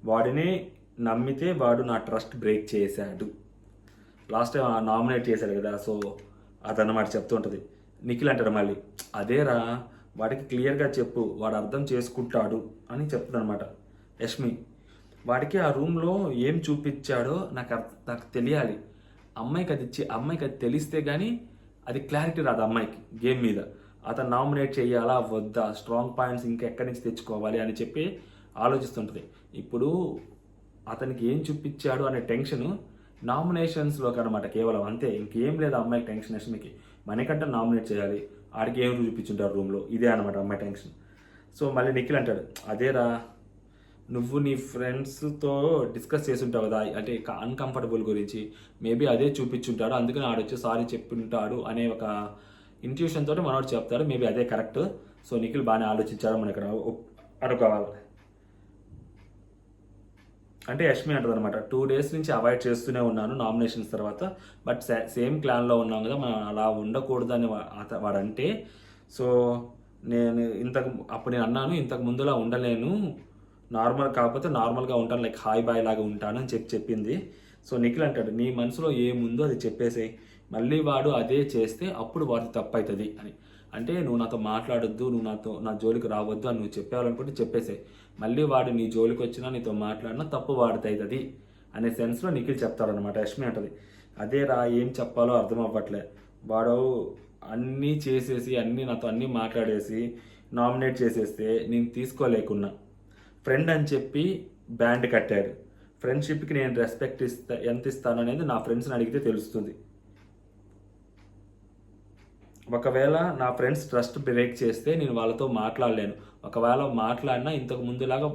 Speaker 1: వాడిని నమ్మితే వాడు నా ట్రస్ట్ బ్రేక్ చేశాడు. లాస్ట్ టైం నామినేట్ చేశాడు కదా, సో అదన్నమాట చెప్తూ ఉంటుంది. నిఖిల్ అంటాడు మళ్ళీ, అదేరా వాడికి క్లియర్గా చెప్పు, వాడు అర్థం చేసుకుంటాడు అని చెప్తుంది అనమాట యష్మి. వాడికి ఆ రూమ్లో ఏం చూపించాడో నాకు తెలియాలి. అమ్మాయికి అది తెలిస్తే కానీ అది క్లారిటీ రాదు అమ్మాయికి గేమ్ మీద. అతను నామినేట్ చేయాలా వద్దా, స్ట్రాంగ్ పాయింట్స్ ఇంకెక్కడి నుంచి తెచ్చుకోవాలి అని చెప్పి ఆలోచిస్తుంటుంది. ఇప్పుడు అతనికి ఏం చూపించాడు అనే టెన్షన్ నామినేషన్స్లోకి అనమాట కేవలం, అంతే, ఇంకేం లేదు అమ్మాయికి టెన్షన్. యష్మికి మనకంటే నామినేట్ చేయాలి, ఆడికి ఏం చూపించుంటారు రూమ్లో, ఇదే అనమాట అమ్మాయి టెన్షన్. సో మళ్ళీ నిఖిల్ అంటాడు, అదేరా నువ్వు నీ ఫ్రెండ్స్తో డిస్కస్ చేస్తుంటావు కదా, అంటే అన్కంఫర్టబుల్ గురించి, మేబీ అదే చూపించుంటాడు, అందుకని ఆడొచ్చి సారీ చెప్పుంటాడు అనే ఒక ఇంట్యూషన్ తోటి మనోడు చెప్తాడు, మేబీ అదే కరెక్ట్. సో నిఖిల్ బాగానే ఆలోచించాడు మన ఇక్కడ అనుకోవాలి. అంటే యష్మి అంటుంది అనమాట, 2 days నుంచి అవాయిడ్ చేస్తూనే ఉన్నాను నామినేషన్స్ తర్వాత, బట్ సేమ్ క్లాన్లో ఉన్నాం కదా, మనం అలా ఉండకూడదని వాడంటే, సో అప్పుడు నేను అన్నాను ఇంతకు ముందులా ఉండలేను, కాకపోతే నార్మల్గా ఉంటాను, లైక్ హాయ్ బాయ్ లాగా ఉంటాను అని చెప్పింది. సో నిఖిల్ అంటాడు, నీ మనసులో ఏముందో అది చెప్పేసేయి, మళ్ళీ వాడు అదే చేస్తే అప్పుడు వాడి తప్పు అవుతుంది అని. అంటే నువ్వు నాతో మాట్లాడొద్దు, నా జోలికి రావద్దు అని నువ్వు చెప్పావనుకుంటే చెప్పేసే, మళ్ళీ వాడు నీ జోలికి వచ్చినా నీతో మాట్లాడినా తప్పు వాడుతుంది అనే సెన్స్లో నిఖిల్ చెప్తాడనమాట. యష్మి అంటది, అదే రా ఏం చెప్పాలో అర్థం అవ్వట్లే, వాడు అన్నీ చేసేసి నాతో అన్నీ మాట్లాడేసి నామినేట్ చేసేస్తే నేను తీసుకోలేకున్నా, ఫ్రెండ్ అని చెప్పి బ్యాండ్ కట్టాడు, ఫ్రెండ్షిప్కి నేను రెస్పెక్ట్ ఎంత ఇస్తాను అనేది నా ఫ్రెండ్స్ని అడిగితే తెలుస్తుంది, ఒకవేళ నా ఫ్రెండ్స్ ట్రస్ట్ బ్రేక్ చేస్తే నేను వాళ్ళతో మాట్లాడలేను, ఒకవేళ మాట్లాడినా ఇంతకు ముందులాగా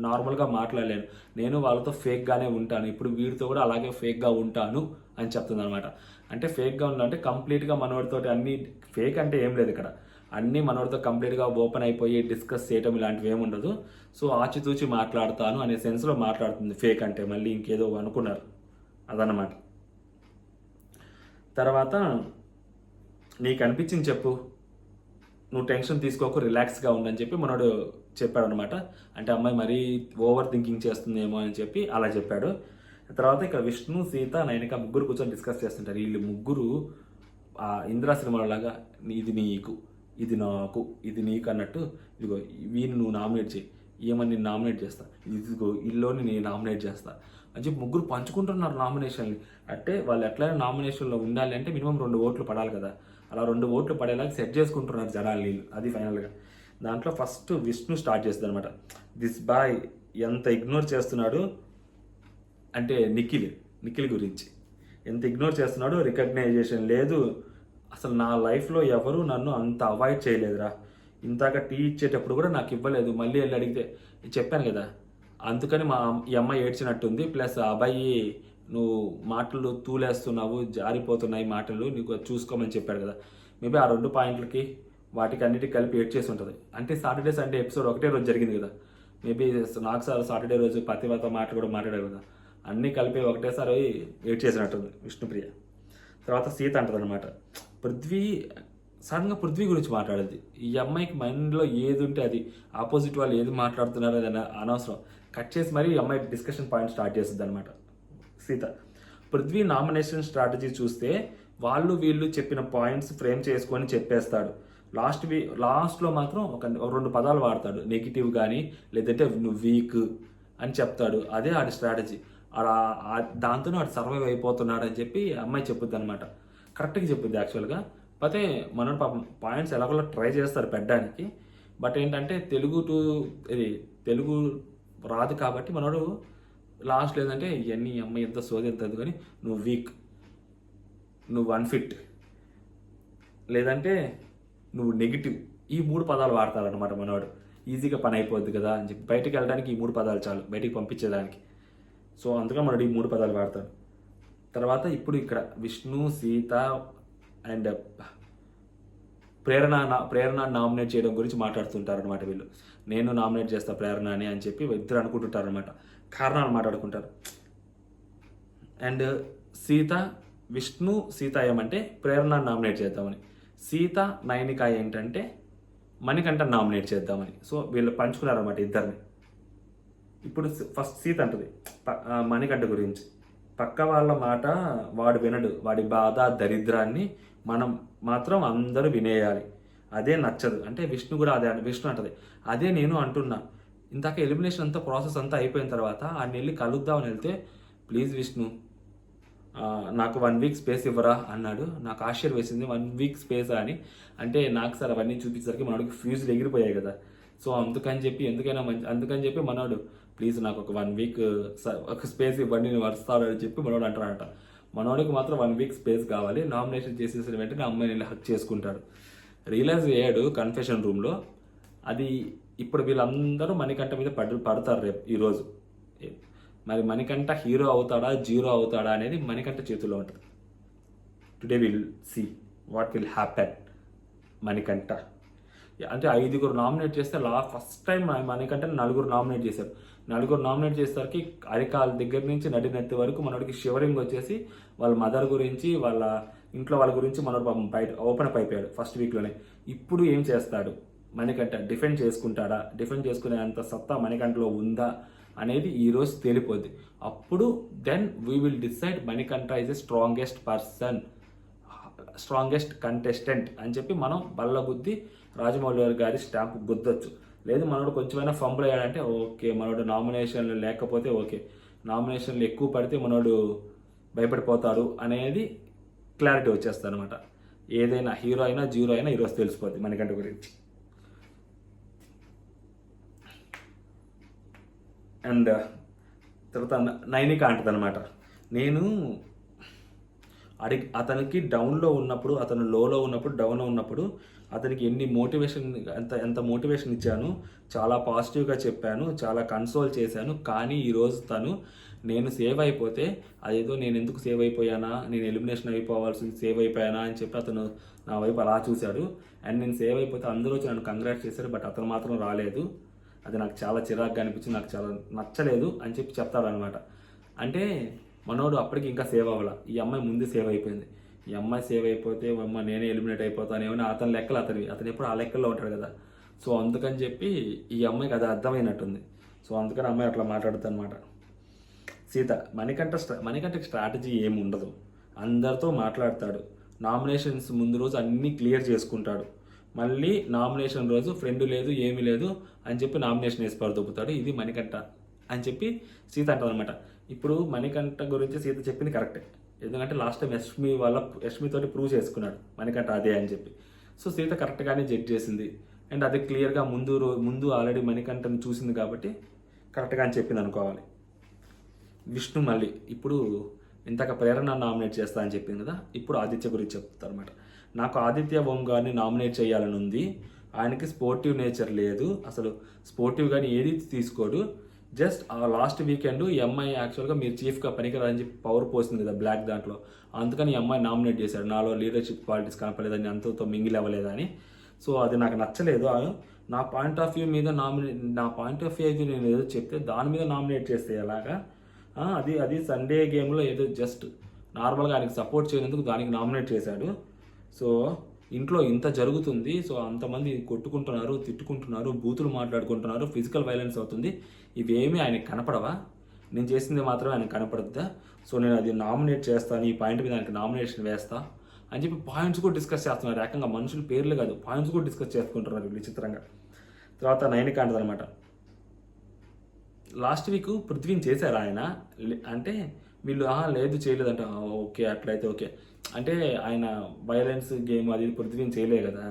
Speaker 1: నార్మల్గా మాట్లాడలేను, నేను వాళ్ళతో ఫేక్గానే ఉంటాను, ఇప్పుడు వీడితో కూడా అలాగే ఫేక్గా ఉంటాను అని చెప్తుంది అనమాట. అంటే ఫేక్గా ఉండాలంటే కంప్లీట్గా మనోడితో అన్ని ఫేక్ అంటే ఏం లేదు ఇక్కడ, అన్నీ మనోడితో కంప్లీట్గా ఓపెన్ అయిపోయి డిస్కస్ చేయటం ఇలాంటివి ఏమి ఉండదు. సో ఆచితూచి మాట్లాడతాను అనే సెన్స్లో మాట్లాడుతుంది ఫేక్ అంటే, మళ్ళీ ఇంకేదో అనుకున్నారు అదన్నమాట. తర్వాత నీకు అనిపించింది చెప్పు, నువ్వు టెన్షన్ తీసుకోకు, రిలాక్స్గా ఉండని చెప్పి మనోడు చెప్పాడు అనమాట. అంటే అమ్మాయి మరీ ఓవర్ థింకింగ్ చేస్తుందేమో అని చెప్పి అలా చెప్పాడు. తర్వాత ఇక్కడ విష్ణు, సీత, నైనిక ముగ్గురు కూర్చొని డిస్కస్ చేస్తుంటారు. వీళ్ళు ముగ్గురు ఇంద్రా సినిమాలాగా ఇది నీకు, ఇది నాకు, ఇది నీకు అన్నట్టు, ఇదిగో వీని నువ్వు నామినేట్ చేయి, ఏమని నేను నామినేట్ చేస్తా, ఇదిగో ఇల్లోని నేను నామినేట్ చేస్తా అని చెప్పి ముగ్గురు పంచుకుంటున్నారు నామినేషన్ని. అంటే వాళ్ళు ఎట్లయినా నామినేషన్లో ఉండాలి అంటే మినిమం 2 ఓట్లు పడాలి కదా, అలా 2 ఓట్లు పడేలాగా సెట్ చేసుకుంటున్నారు జనాలు వీళ్ళు. అది ఫైనల్గా దాంట్లో ఫస్ట్ విష్ణు స్టార్ట్ చేస్తుంది అనమాట. దిస్ బాయ్ ఎంత ఇగ్నోర్ చేస్తున్నాడు అంటే నిఖిల్ గురించి ఎంత ఇగ్నోర్ చేస్తున్నాడు, రికగ్నైజేషన్ లేదు, అసలు నా లైఫ్లో ఎవరు నన్ను అంత అవాయిడ్ చేయలేదురా, ఇంతాక టీ ఇచ్చేటప్పుడు కూడా నాకు ఇవ్వలేదు, మళ్ళీ వెళ్ళి అడిగితే చెప్పాను కదా, అందుకని ఈ అమ్మాయి ఏడ్చినట్టుంది, ప్లస్ అబ్బాయి నువ్వు మాటలు తూలేస్తున్నావు, జారిపోతున్నాయి మాటలు, నీకు చూసుకోమని చెప్పాడు కదా, మేబీ ఆ 2 పాయింట్లకి వాటికి అన్నిటికి కలిపి ఏడ్ చేసి ఉంటుంది. అంటే సాటర్డే సండే ఎపిసోడ్ ఒకటే రోజు జరిగింది కదా, మేబీ నాకు సార్ సాటర్డే రోజు పతివత మాట కూడా మాట్లాడారు కదా, అన్నీ కలిపి ఒకటేసారి వెయిట్ చేసినట్టుంది విష్ణుప్రియ. తర్వాత సీత అంటది అనమాట, పృథ్వీ సడన్గా పృథ్వీ గురించి మాట్లాడేది. ఈ అమ్మాయికి మైండ్లో ఏది ఉంటే అది, ఆపోజిట్ వాళ్ళు ఏది మాట్లాడుతున్నారో అది అనవసరం కట్ చేసి మరీ ఈ అమ్మాయి డిస్కషన్ పాయింట్ స్టార్ట్ చేస్తుంది అనమాట సీత. పృథ్వీ నామినేషన్ స్ట్రాటజీ చూస్తే వాళ్ళు వీళ్ళు చెప్పిన పాయింట్స్ ఫ్రేమ్ చేసుకొని చెప్పేస్తాడు. లాస్ట్లో మాత్రం ఒక 2 పదాలు వాడతాడు, నెగిటివ్ కానీ లేదంటే నువ్వు వీక్ అని చెప్తాడు. అదే ఆడి స్ట్రాటజీ. దాంతోనే వాడు సర్వైవ్ అయిపోతున్నాడు అని చెప్పి అమ్మాయి చెప్పుద్ది అనమాట. కరెక్ట్గా చెప్పుద్ది యాక్చువల్గా. అయితే మనం పాపం పాయింట్స్ ఎలాగోలా ట్రై చేస్తారు పెట్టడానికి. బట్ ఏంటంటే తెలుగు రాదు కాబట్టి మనోడు లాస్ట్లో ఏంటంటే ఇవన్నీ అమ్మాయి ఎంత సోది ఎంత కానీ నువ్వు వీక్, నువ్వు అన్ఫిట్, లేదంటే నువ్వు నెగిటివ్, ఈ 3 పదాలు వాడతారనమాట మనవాడు. ఈజీగా పని అయిపోద్ది కదా అని చెప్పి బయటికి వెళ్ళడానికి ఈ 3 పదాలు చాలు, బయటికి పంపించేదానికి. సో అందుకని మనడు ఈ 3 పదాలు వాడతాడు. తర్వాత ఇప్పుడు ఇక్కడ Vishnu, Sita and Prerana nominate చేయడం గురించి మాట్లాడుతుంటారు అనమాట వీళ్ళు. నేను నామినేట్ చేస్తా ప్రేరణ అని చెప్పి ఇద్దరు అనుకుంటుంటారు అనమాట, కారణాలు మాట్లాడుకుంటారు. అండ్ విష్ణు సీత ఏమంటే ప్రేరణ నామినేట్ చేద్దామని, సీత నైనిక ఏంటంటే మణికంఠ నామినేట్ చేద్దామని. సో వీళ్ళు పంచుకున్నారనమాట ఇద్దరిని. ఇప్పుడు ఫస్ట్ సీత అంటది మణికంఠ గురించి, పక్క వాళ్ళ మాట వాడు వినడు, వాడి బాధ దరిద్రాన్ని మనం మాత్రం అందరూ వినేయాలి, అదే నచ్చదు అంటే విష్ణు కూడా అదే విష్ణు అంటది. అదే నేను అంటున్నా, ఇందాక ఎలిమినేషన్ అంతా ప్రాసెస్ అంతా అయిపోయిన తర్వాత ఆయన వెళ్ళి కలుద్దామని వెళ్తే, ప్లీజ్ విష్ణు నాకు 1 వీక్ స్పేస్ ఇవ్వరా అన్నాడు. నాకు ఆశ్చర్యం వేసింది, 1 వీక్ స్పేస్ అని. అంటే నాకు సార్ అవన్నీ చూపించేసరికి మనోడికి ఫ్యూజులు ఎగిరిపోయాయి కదా. సో అందుకని చెప్పి మనోడు ప్లీజ్ నాకు ఒక 1 వీక్ ఒక స్పేస్ ఇవ్వండి, నేను వస్తాను అని చెప్పి మనోడు అంటాడంట. మనోడికి మాత్రం 1 వీక్ స్పేస్ కావాలి. నామినేషన్ చేసేసిన వెంటనే అమ్మాయిని హక్ చేసుకుంటాడు. రియలైజ్ అయ్యాడు కన్ఫెషన్ రూమ్లో. అది ఇప్పుడు వీళ్ళందరూ మణికంఠ మీద పడతారు రేపు ఈరోజు. మరి మణికంఠ హీరో అవుతాడా జీరో అవుతాడా అనేది మణికంఠ చేతుల్లో ఉంటుంది. Today will see what will happen. Manikanta అంటే 5 నామినేట్ చేస్తే ఫస్ట్ టైం మణికంఠ 4 నామినేట్ చేశారు. 4 నామినేట్ చేసేసరికి అరికాల దగ్గర నుంచి నడినెత్తి వరకు మనోడికి షివరింగ్ వచ్చేసి వాళ్ళ మదర్ గురించి వాళ్ళ ఇంట్లో వాళ్ళ గురించి మనోడు బయట ఓపెన్ అప్ అయిపోయాడు ఫస్ట్ వీక్లోనే. ఇప్పుడు ఏం చేస్తాడు మణికంఠ? డిఫెండ్ చేసుకుంటాడా? డిఫెండ్ చేసుకునే అంత సత్తా మణికంఠలో ఉందా అనేది ఈరోజు తేలిపోద్ది. అప్పుడు then we will decide Manikanta is a strongest person, strongest contestant అని చెప్పి మనం బల్లగుద్ది రాజమౌళి గారి స్టాంప్ గుద్దొచ్చు. లేదు మనోడు కొంచెమైనా ఫంబుల్ అయ్యాడంటే ఓకే, మనోడు నామినేషన్లు లేకపోతే ఓకే, నామినేషన్లు ఎక్కువ పడితే మనోడు భయపడిపోతాడు అనేది క్లారిటీ వచ్చేస్తుంది అనమాట. ఏదైనా హీరో అయినా జీరో అయినా ఈరోజు తెలిసిపోద్ది మణికంఠ గురించి. అండ్ తర్వాత నైనిక అంటది అనమాట, నేను అతనికి డౌన్లో ఉన్నప్పుడు, అతను లోలో ఉన్నప్పుడు, డౌన్లో ఉన్నప్పుడు అతనికి ఎంత మోటివేషన్ ఇచ్చాను, చాలా పాజిటివ్గా చెప్పాను, చాలా కన్సోల్ చేశాను. కానీ ఈరోజు తను నేను సేవ్ అయిపోతే అదేదో నేను ఎందుకు సేవ్ అయిపోయానా, నేను ఎలిమినేషన్ అయిపోవాల్సింది సేవ్ అయిపోయానా అని చెప్పి అతను నా వైపు అలా చూశాడు. అండ్ నేను సేవ్ అయిపోతే అందరూ వచ్చి నన్ను కంగ్రాట్ చేశారు, బట్ అతను మాత్రం రాలేదు. అది నాకు చాలా చిరాకుగా అనిపించింది, నాకు చాలా నచ్చలేదు అని చెప్పి చెప్తాడనమాట. అంటే మనోడు అప్పటికి ఇంకా సేవ్ అవ్వాల, ఈ అమ్మాయి ముందు సేవ్ అయిపోయింది. ఈ అమ్మాయి సేవ్ అయిపోతే అమ్మ నేనే ఎలిమినేట్ అయిపోతాను ఏమైనా అతని లెక్కలు అతను ఎప్పుడు ఆ లెక్కల్లో ఉంటాడు కదా. సో అందుకని చెప్పి ఈ అమ్మాయికి అది అర్థమైనట్టుంది. సో అందుకని అమ్మాయి అట్లా మాట్లాడుతుంది అనమాట. సీత మణికంఠకి స్ట్రాటజీ ఏమి ఉండదు, అందరితో మాట్లాడతాడు. నామినేషన్స్ ముందు రోజు అన్నీ క్లియర్ చేసుకుంటాడు. మళ్ళీ నామినేషన్ రోజు ఫ్రెండ్ లేదు ఏమీ లేదు అని చెప్పి నామినేషన్ వేసి పడుతూపుతాడు. ఇది మణికంఠ అని చెప్పి సీత అంటుంది అనమాట. ఇప్పుడు మణికంఠ గురించి సీత చెప్పింది కరెక్టే, ఎందుకంటే లాస్ట్ టైం యష్మితోటి ప్రూవ్ చేసుకున్నాడు మణికంఠ అదే అని చెప్పి. సో సీత కరెక్ట్గానే జడ్జ్ చేసింది. అండ్ అది క్లియర్గా ముందు ఆల్రెడీ మణికంఠను చూసింది కాబట్టి కరెక్ట్గా అని చెప్పింది అనుకోవాలి. విష్ణు మళ్ళీ ఇప్పుడు ఇంతక ప్రేరణ నామినేట్ చేస్తా అని చెప్పింది కదా, ఇప్పుడు ఆదిత్య గురించి చెప్తారు అనమాట. నాకు ఆదిత్య ఓం గారిని నామినేట్ చేయాలని ఉంది. ఆయనకి స్పోర్టివ్ నేచర్ లేదు, అసలు స్పోర్టివ్ కానీ ఏది తీసుకోడు. జస్ట్ ఆ లాస్ట్ వీకెండ్ ఈ అమ్మాయి యాక్చువల్గా మీరు చీఫ్గా పనికిరాదని చెప్పి పవర్ పోసింది కదా బ్లాక్ దాంట్లో, అందుకని ఈ అమ్మాయి నామినేట్ చేశాడు. నాలో లీడర్షిప్ క్వాలిటీస్ కనపడలేదని, అంతతో మింగిల్ అవ్వలేదని. సో అది నాకు నచ్చలేదు. నా పాయింట్ ఆఫ్ వ్యూ మీద నా పాయింట్ ఆఫ్ వ్యూ నేను ఏదో చెప్తే దాని మీద నామినేట్ చేస్తే ఎలాగా? అది అది సండే గేమ్లో ఏదో జస్ట్ నార్మల్గా ఆయనకి సపోర్ట్ చేయనందుకు దానికి నామినేట్ చేశాడు. సో ఇంట్లో ఇంత జరుగుతుంది, సో అంతమంది కొట్టుకుంటున్నారు, తిట్టుకుంటున్నారు, బూతులు మాట్లాడుకుంటున్నారు, ఫిజికల్ వైలెన్స్ అవుతుంది. ఇవేమీ ఆయనకి కనపడవా? నేను చేసింది మాత్రమే ఆయనకు కనపడుద్దా? సో నేను అది నామినేట్ చేస్తాను, ఈ పాయింట్ మీద ఆయనకి నామినేషన్ వేస్తా అని చెప్పి పాయింట్స్ కూడా డిస్కస్ చేస్తున్నారు. ఏకంగా మనుషుల పేర్లు కాదు, పాయింట్స్ కూడా డిస్కస్ చేసుకుంటున్నారు విచిత్రంగా. తర్వాత నైనికాంటది అనమాట. లాస్ట్ వీక్ పృథ్వీని చేశారు ఆయన అంటే వీళ్ళు లేదు చేయలేదంట. ఓకే అట్లయితే ఓకే అంటే ఆయన వైలెన్స్ గేమ్ అది పృథ్వీని చేయలే కదా,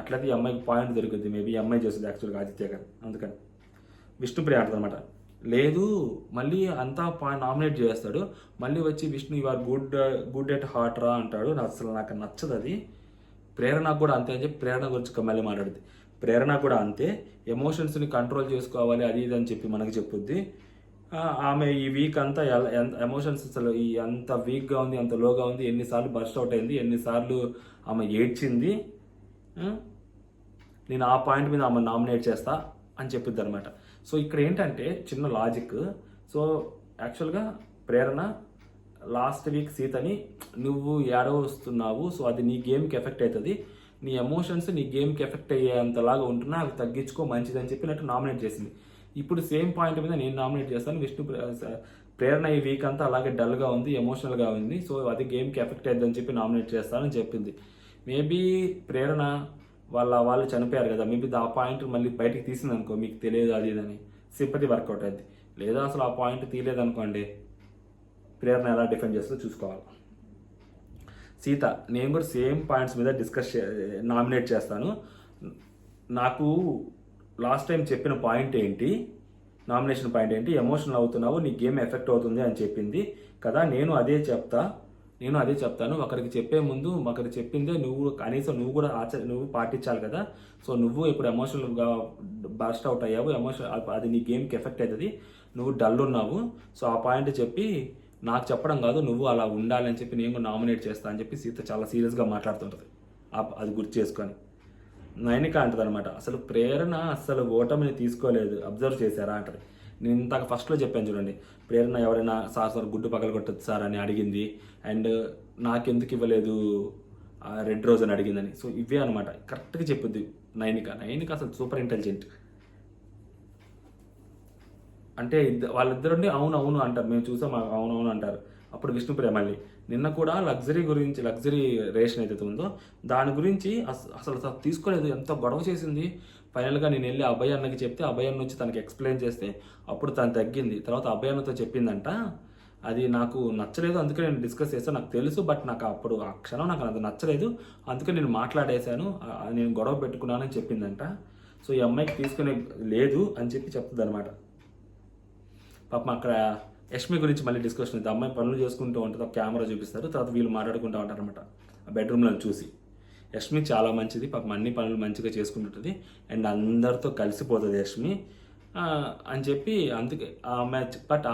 Speaker 1: అట్లయితే ఈ అమ్మాయికి పాయింట్ దొరుకుద్ది. మేబీ ఈ అమ్మాయి చేస్తుంది యాక్చువల్గా ఆదిత్య గారు. అందుకని విష్ణుప్రియ అంటది అనమాట. లేదు మళ్ళీ అంతా నామినేట్ చేస్తాడు, మళ్ళీ వచ్చి Vishnu you are good at heart రా అంటాడు. అసలు నాకు నచ్చదు అది. ప్రేరణ కూడా అంతే అని చెప్పి ప్రేరణ గురించి మళ్ళీ మాట్లాడుద్ది. ప్రేరణ కూడా అంతే, ఎమోషన్స్ని కంట్రోల్ చేసుకోవాలి అది ఇది అని చెప్పి మనకి చెప్పుద్ది. ఆమె ఈ వీక్ అంతా ఎమోషన్స్ అసలు ఎంత వీక్గా ఉంది, అంత లోగా ఉంది, ఎన్నిసార్లు బర్స్ట్ అవుట్ అయింది, ఎన్నిసార్లు ఆమె ఏడ్చింది. నేను ఆ పాయింట్ మీద ఆమె నామినేట్ చేస్తా అని చెప్పిద్ది అనమాట. సో ఇక్కడ ఏంటంటే చిన్న లాజిక్. సో యాక్చువల్గా ప్రేరణ లాస్ట్ వీక్ సీతని నువ్వు ఏడవస్తున్నావు, సో అది నీ గేమ్కి ఎఫెక్ట్ అవుతుంది, నీ ఎమోషన్స్ నీ గేమ్కి ఎఫెక్ట్ అయ్యేంతలాగా ఉంటున్నా అవి తగ్గించుకో మంచిదని చెప్పినట్టు నామినేట్ చేసింది. ఇప్పుడు సేమ్ పాయింట్ మీద నేను నామినేట్ చేస్తాను. ప్రేరణ ఈ వీక్ అంతా అలాగే డల్గా ఉంది, ఎమోషనల్గా ఉంది, సో అది గేమ్కి ఎఫెక్ట్ అయ్యిందని చెప్పి నామినేట్ చేస్తానని చెప్పింది. మేబీ ప్రేరణ వాళ్ళు చనిపోయారు కదా, మేబీ ఆ పాయింట్ మళ్ళీ బయటికి తీసింది అనుకో, మీకు తెలియదు అది ఇదని సింపతి వర్కౌట్ అయింది. లేదా అసలు ఆ పాయింట్ తీయలేదనుకోండి, ప్రేరణ ఎలా డిఫెండ్ చేస్తుందో చూసుకోవాలి. సీత నేను కూడా సేమ్ పాయింట్స్ మీద నామినేట్ చేస్తాను. నాకు లాస్ట్ టైం చెప్పిన పాయింట్ ఏంటి, నామినేషన్ పాయింట్ ఏంటి, ఎమోషనల్ అవుతున్నావు, నీ గేమ్ ఎఫెక్ట్ అవుతుంది అని చెప్పింది కదా. నేను అదే చెప్తాను. ఒకరికి చెప్పే ముందు ఒకరికి చెప్పిందే నువ్వు కనీసం నువ్వు కూడా నువ్వు పాటించాలి కదా. సో నువ్వు ఇప్పుడు ఎమోషనల్గా బర్స్ట్ అవుట్ అయ్యావు, అది నీ గేమ్కి ఎఫెక్ట్ అవుతుంది, నువ్వు డల్ ఉన్నావు. సో ఆ పాయింట్ చెప్పి నాకు చెప్పడం కాదు, నువ్వు అలా ఉండాలని చెప్పి నేను నామినేట్ చేస్తా అని చెప్పి సీత చాలా సీరియస్గా మాట్లాడుతుంటుంది. అది గుర్తు చేసుకొని నైనిక అంటది అనమాట, అసలు ప్రేరణ అసలు ఓటమిని తీసుకోలేదు, అబ్జర్వ్ చేశారా అంటది. నేను ఇంతక ఫస్ట్లో చెప్పాను చూడండి, ప్రేరణ ఎవరైనా సార్ గుడ్డు పగలగొట్టదు సార్ అని అడిగింది, అండ్ నాకెందుకు ఇవ్వలేదు రెడ్ రోజ్ అని అడిగిందని. సో ఇవే అనమాట కరెక్ట్గా చెప్పుద్ది నైనిక అసలు సూపర్ ఇంటెలిజెంట్. అంటే వాళ్ళిద్దరుండి అవును అంటారు, మేము చూసాం అవునవును అంటారు. అప్పుడు విష్ణుప్రియ మళ్ళీ నిన్న కూడా లగ్జరీ రేషన్ ఏదైతే ఉందో దాని గురించి అసలు తీసుకోలేదు, ఎంత గొడవ చేసింది. ఫైనల్గా నేను వెళ్ళి అభయ్ అన్నకి చెప్తే అభయ్ అన్న వచ్చి తనకి ఎక్స్ప్లెయిన్ చేస్తే అప్పుడు తను తగ్గింది. తర్వాత అభయ్ అన్నతో చెప్పిందంట, అది నాకు నచ్చలేదు అందుకే నేను డిస్కస్ చేస్తాను, నాకు తెలుసు, బట్ నాకు అప్పుడు ఆ క్షణం నాకు అది నచ్చలేదు, అందుకే నేను మాట్లాడేశాను, నేను గొడవ పెట్టుకున్నానని చెప్పిందంట. సో ఈ అమ్మాయికి తీసుకునే లేదు అని చెప్పి చెప్తుంది అనమాట. పాపం అక్కడ యష్మి గురించి మళ్ళీ డిస్కషన్ అవుతుంది. అమ్మాయి పనులు చేసుకుంటూ ఉంటుంది, ఒక కెమెరా చూపిస్తారు, తర్వాత వీళ్ళు మాట్లాడుకుంటూ ఉంటారు అనమాట ఆ బెడ్రూమ్లో చూసి. యష్మి చాలా మంచిది, పాపం అన్ని పనులు మంచిగా చేసుకుంటుంటుంది అండ్ అందరితో కలిసిపోతుంది యష్మి అని చెప్పి. అందుకే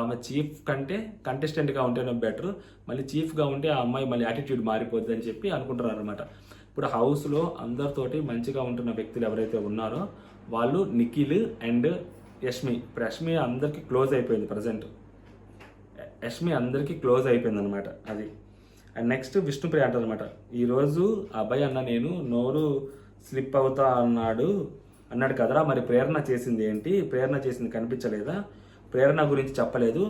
Speaker 1: ఆమె చీఫ్ కంటే కంటెస్టెంట్గా ఉంటేనే బెటర్, మళ్ళీ చీఫ్గా ఉంటే ఆ అమ్మాయి మళ్ళీ యాటిట్యూడ్ మారిపోద్ది అని చెప్పి అనుకుంటున్నారు అనమాట. ఇప్పుడు హౌస్లో అందరితోటి మంచిగా ఉంటున్న వ్యక్తులు ఎవరైతే ఉన్నారో వాళ్ళు నిఖిల్ అండ్ యష్మి. ఇప్పుడు యష్మి అందరికీ క్లోజ్ అయిపోయింది, ప్రజెంట్ యష్మి అందరికీ క్లోజ్ అయిపోయింది అనమాట అది. అండ్ నెక్స్ట్ విష్ణుప్రియ అంటారు అనమాట, ఈరోజు అభయ్ అన్న నేను నోరు స్లిప్ అవుతా అన్నాడు కదరా, మరి ప్రేరణ చేసింది ఏంటి, ప్రేరణ చేసింది కనిపించలేదా, ప్రేరణ గురించి చెప్పలేదు,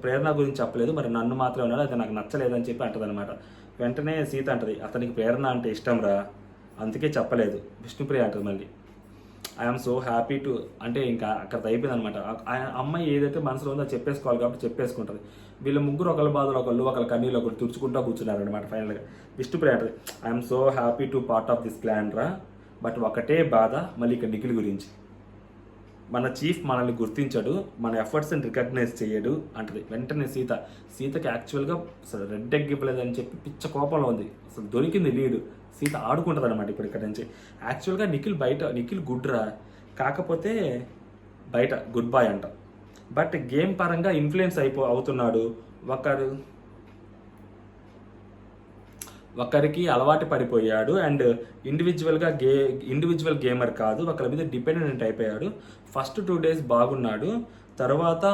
Speaker 1: ప్రేరణ గురించి చెప్పలేదు, మరి నన్ను మాత్రమే ఉన్నాడు, అది నాకు నచ్చలేదని చెప్పి అంటది అనమాట. వెంటనే సీత అంటది, అతనికి ప్రేరణ అంటే ఇష్టం రా, అందుకే చెప్పలేదు. విష్ణుప్రియ అంటది మళ్ళీ, ఐఎమ్ సో హ్యాపీ టు, అంటే ఇంకా అక్కడ అయిపోయింది అనమాట. అమ్మాయి ఏదైతే మనసులో ఉందో అది చెప్పేసుకోవాలి కాబట్టి చెప్పేసుకుంటుంది. వీళ్ళ ముగ్గురు ఒకళ్ళ బాధలు ఒకళ్ళు కన్నీళ్ళు ఒకళ్ళు తుడుచుకుంటూ కూర్చున్నారు అనమాట. ఫైనల్గా విష్ణుప్రియ అంటది, I'm so happy to part of this clan రా, బట్ ఒకటే బాధ మళ్ళీ ఇక్కడ నిఖిల్ గురించి, మన చీఫ్ మనల్ని గుర్తించడు, మన ఎఫర్ట్స్ని రికగ్నైజ్ చేయడు అంటది. వెంటనే సీతకి యాక్చువల్గా అసలు రెడ్ ఎగ్ ఇవ్వలేదని చెప్పి పిచ్చ కోపంలో ఉంది, అసలు దొరికింది లీడ్, సీత ఆడుకుంటుంది అనమాట ఇప్పుడు ఇక్కడ నుంచి. యాక్చువల్గా నిఖిల్ గుడ్ రా, కాకపోతే బయట గుడ్ బాయ్ అంట, బట్ గేమ్ పరంగా ఇన్ఫ్లుయెన్స్ అవుతున్నాడు. ఒకరికి అలవాటు పడిపోయాడు అండ్ ఇండివిజువల్ గేమర్ కాదు, ఒకరి మీద డిపెండెంట్ అయిపోయాడు. ఫస్ట్ 2 days బాగున్నాడు, తర్వాత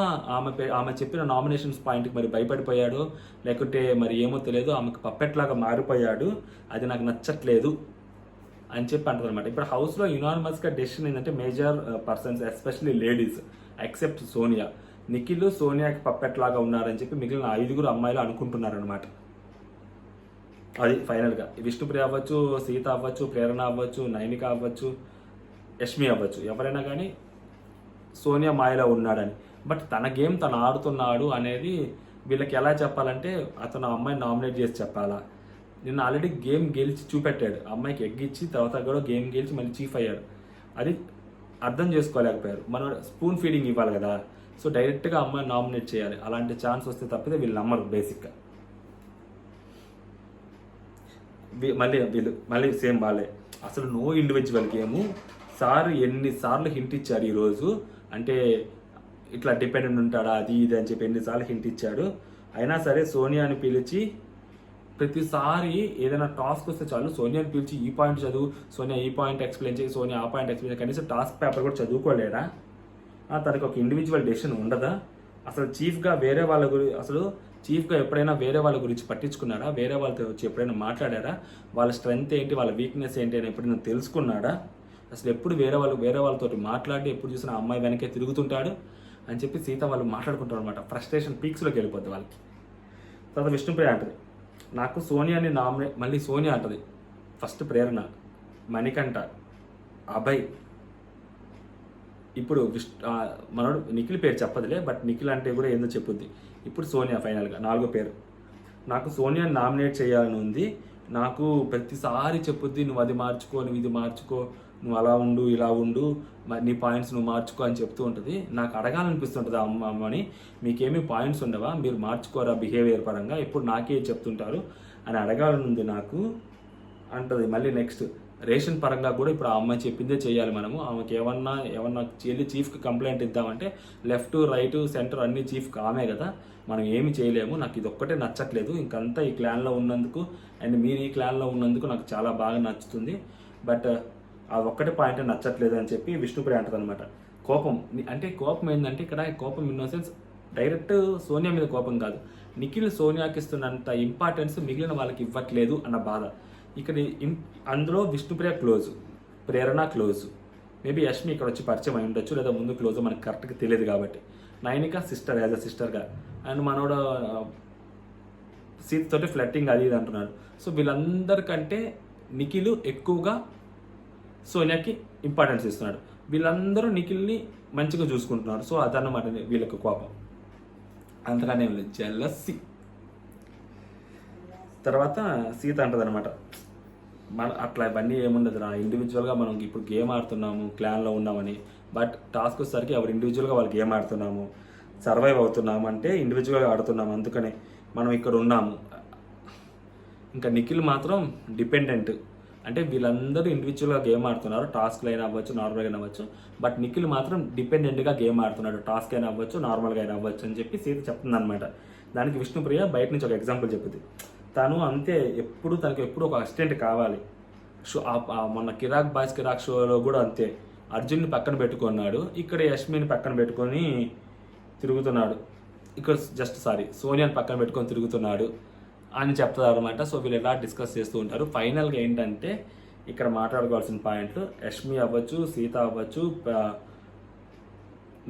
Speaker 1: ఆమె చెప్పిన నామినేషన్స్ పాయింట్కి మరి భయపడిపోయాడు, లేకుంటే మరి ఏమో తెలియదు, ఆమెకు పప్పెట్లాగా మారిపోయాడు, అది నాకు నచ్చట్లేదు అని చెప్పి అంటారు అనమాట. ఇప్పుడు హౌస్లో యునానిమస్గా డెసిషన్ ఏంటంటే major persons especially ladies except Sonia, Nikhil సోనియాకి పప్పెట్లాగా ఉన్నారని చెప్పి మిగిలిన 5 అమ్మాయిలు అనుకుంటున్నారు అనమాట. అది ఫైనల్గా విష్ణుప్రియ అవ్వచ్చు, సీత అవ్వచ్చు, ప్రేరణ అవ్వచ్చు, నైనిక అవ్వచ్చు, యష్మి అవ్వచ్చు, ఎవరైనా కానీ సోనియా మాయలో ఉన్నాడని. బట్ తన గేమ్ తను ఆడుతున్నాడు అనేది వీళ్ళకి ఎలా చెప్పాలంటే అతను అమ్మాయిని నామినేట్ చేసి చెప్పాలా. నిన్న ఆల్రెడీ గేమ్ గెలిచి చూపెట్టాడు, అమ్మాయికి ఎగ్గిచ్చి తర్వాత కూడా గేమ్ గెలిచి మళ్ళీ చీఫ్ అయ్యాడు. అది అర్థం చేసుకోలేకపోయారు. మనం స్పూన్ ఫీడింగ్ ఇవ్వాలి కదా, సో డైరెక్ట్గా అమ్మాయిని నామినేట్ చేయాలి. అలాంటి ఛాన్స్ వస్తే తప్పితే వీళ్ళు నమ్మరు బేసిక్గా. మళ్ళీ సేమ్ వాళ్ళే అసలు నో ఇండివిజువల్ గేము. సార్ ఎన్నిసార్లు హింట్ ఇచ్చాడు ఈరోజు, అంటే ఇట్లా డిపెండెంట్ ఉంటాడా అది ఇది అని చెప్పి ఎన్నిసార్లు హింట్ ఇచ్చాడు. అయినా సరే సోనియాని పిలిచి ప్రతిసారి ఏదైనా టాస్క్ వస్తే చాలు సోనియాని పిలిచి ఈ పాయింట్ చదువు, సోనియా ఈ పాయింట్ ఎక్స్ప్లెయిన్ చేయి, సోనియా ఆ పాయింట్ ఎక్స్ప్లెయిన్ చేయి. కనీసం టాస్క్ పేపర్ కూడా చదువుకోలేడా? తనకు ఒక ఇండివిజువల్ డెసిషన్ ఉండదా? అసలు చీఫ్గా ఎప్పుడైనా వేరే వాళ్ళ గురించి పట్టించుకున్నాడా? వేరే వాళ్ళతో వచ్చి ఎప్పుడైనా మాట్లాడారా? వాళ్ళ స్ట్రెంగ్త్ ఏంటి, వాళ్ళ వీక్నెస్ ఏంటి అని ఎప్పుడైనా తెలుసుకున్నాడా? అసలు ఎప్పుడు వేరే వాళ్ళతో మాట్లాడి ఎప్పుడు చూసినా అమ్మాయి వెనకే తిరుగుతుంటాడు అని చెప్పి సీత వాళ్ళు మాట్లాడుకుంటారు అనమాట. ఫ్రస్ట్రేషన్ పీక్స్లోకి వెళ్ళిపోద్ది వాళ్ళకి. తర్వాత విష్ణుప్రియ అంటది నాకు సోనియాని మళ్ళీ సోనియా అంటది, ఫస్ట్ ప్రేరణ, మణికంఠ, అభయ్, ఇప్పుడు మనోడు నిఖిల్ పేరు చెప్పదులే, బట్ నిఖిల్ అంటే కూడా ఏందో చెప్పుద్ది. ఇప్పుడు సోనియా ఫైనల్గా 4వ పేరు. నాకు సోనియాని నామినేట్ చేయాలని ఉంది, నాకు ప్రతిసారి చెప్పుద్ది నువ్వు అది మార్చుకో, నువ్వు ఇది మార్చుకో, నువ్వు అలా ఉండు ఇలా ఉండు, నీ పాయింట్స్ నువ్వు మార్చుకో అని చెప్తూ ఉంటుంది. నాకు అడగాలనిపిస్తుంటుంది అమ్మని, మీకేమీ పాయింట్స్ ఉండవా, మీరు మార్చుకోరా బిహేవియర్ పరంగా, ఎప్పుడు నాకే చెప్తుంటారు అని అడగాలని ఉంది నాకు అంటుంది. మళ్ళీ నెక్స్ట్ రేషన్ పరంగా కూడా ఇప్పుడు ఆ అమ్మాయి చెప్పిందే చేయాలి మనము. ఆమెకి ఏమన్నా చెల్లి చీఫ్కి కంప్లైంట్ ఇద్దామంటే లెఫ్ట్ రైట్ సెంటర్ అన్ని చీఫ్కి ఆమె కదా, మనం ఏమి చేయలేము. నాకు ఇది ఒక్కటే నచ్చట్లేదు, ఇంకంతా ఈ క్లాన్లో ఉన్నందుకు అండ్ మీరు ఈ క్లాన్లో ఉన్నందుకు నాకు చాలా బాగా నచ్చుతుంది, బట్ అది ఒక్కటే పాయింట్ నచ్చట్లేదు అని చెప్పి విష్ణుప్రియ అంటది అనమాట. కోపం ఏంటంటే ఇక్కడ కోపం ఇన్నోసెన్స్ డైరెక్ట్ సోనియా మీద కోపం కాదు, నిఖిల్ సోనియాకి ఇస్తున్నంత ఇంపార్టెన్స్ మిగిలిన వాళ్ళకి ఇవ్వట్లేదు అన్న బాధ. ఇక్కడ అందులో విష్ణుప్రియ క్లోజ్, ప్రేరణ క్లోజ్, మేబీ యష్మి ఇక్కడ వచ్చి పరిచయం అయి ఉండొచ్చు, లేదా ముందు క్లోజ్ మనకు కరెక్ట్గా తెలియదు కాబట్టి. నైనిక సిస్టర్, యాజ్ అ సిస్టర్గా, అండ్ మనోడ సీత తోటి ఫ్లట్టింగ్ అది ఇది అంటున్నాడు. సో వీళ్ళందరికంటే నిఖిల్ ఎక్కువగా సోనియాకి ఇంపార్టెన్స్ ఇస్తున్నాడు, వీళ్ళందరూ నిఖిల్ని మంచిగా చూసుకుంటున్నారు. సో అదన్నమాట వీళ్ళకి కోపం, అంతగానే జెలసీ. తర్వాత సీత అంటది అనమాట, అట్లా ఇవన్నీ ఏముండదు రా, ఇండివిజువల్గా మనం ఇప్పుడు గేమ్ ఆడుతున్నాము, క్లాన్లో ఉన్నామని, బట్ టాస్క్ వచ్చేసరికి ఎవరు ఇండివిజువల్గా వాళ్ళు గేమ్ ఆడుతున్నాము, సర్వైవ్ అవుతున్నాము అంటే ఇండివిజువల్గా ఆడుతున్నాము, అందుకనే మనం ఇక్కడ ఉన్నాము. ఇంకా నిఖిల్ మాత్రం డిపెండెంట్, అంటే వీళ్ళందరూ ఇండివిజువల్గా గేమ్ ఆడుతున్నారు, టాస్క్లు అయినా అవ్వచ్చు, నార్మల్గా అయినా అవ్వచ్చు, బట్ నిఖిల్ మాత్రం డిపెండెంట్గా గేమ్ ఆడుతున్నాడు, టాస్క్ అయినా అవ్వచ్చు, నార్మల్గా అయినా అవ్వచ్చు అని చెప్పి సీత చెప్తుంది అనమాట. దానికి విష్ణుప్రియ బయట నుంచి ఒక ఎగ్జాంపుల్ చెప్పింది. తను అంతే, తనకు ఎప్పుడు ఒక అసిస్టెంట్ కావాలి. మొన్న కిరాక్ షోలో కూడా అంతే, అర్జున్ని పక్కన పెట్టుకున్నాడు, ఇక్కడ యష్మిని పక్కన పెట్టుకొని తిరుగుతున్నాడు, ఇక్కడ సోనియాని పక్కన పెట్టుకొని తిరుగుతున్నాడు అని చెప్తారు అనమాట. సో వీళ్ళు ఎలా డిస్కస్ చేస్తూ ఉంటారు. ఫైనల్గా ఏంటంటే ఇక్కడ మాట్లాడుకోవాల్సిన పాయింట్లు, యష్మి అవ్వచ్చు, సీత అవ్వచ్చు,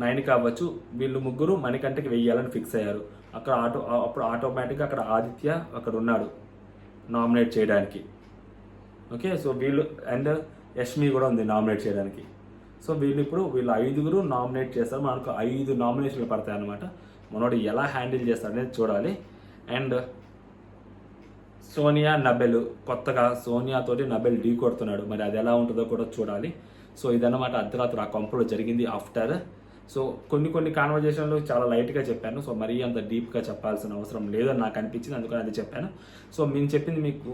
Speaker 1: నైనిక అవ్వచ్చు, వీళ్ళు ముగ్గురు మణికంఠకి వెయ్యాలని ఫిక్స్ అయ్యారు. అప్పుడు ఆటోమేటిక్గా అక్కడ ఆదిత్య అక్కడ ఉన్నాడు నామినేట్ చేయడానికి. ఓకే, సో వీళ్ళు అండ్ యష్మి కూడా ఉంది నామినేట్ చేయడానికి. సో వీళ్ళు 5 నామినేట్ చేస్తారు. మనకు 5 నామినేషన్లు పడతాయి అన్నమాట. మనోడు ఎలా హ్యాండిల్ చేస్తాడనేది చూడాలి. అండ్ సోనియా నబెల్, కొత్తగా సోనియాతోటి నబెల్ ఢీ కొడుతున్నాడు, మరి అది ఎలా ఉంటుందో కూడా చూడాలి. సో ఇదన్నమాట అర్ధరాత్రి ఆ కొంపలో జరిగింది ఆఫ్టర్. సో కొన్ని కాన్వర్జేషన్లు చాలా లైట్గా చెప్పాను, సో మరీ అంత డీప్గా చెప్పాల్సిన అవసరం లేదని నాకు అనిపించింది, అందుకని అది చెప్పాను. సో నేను చెప్పింది మీకు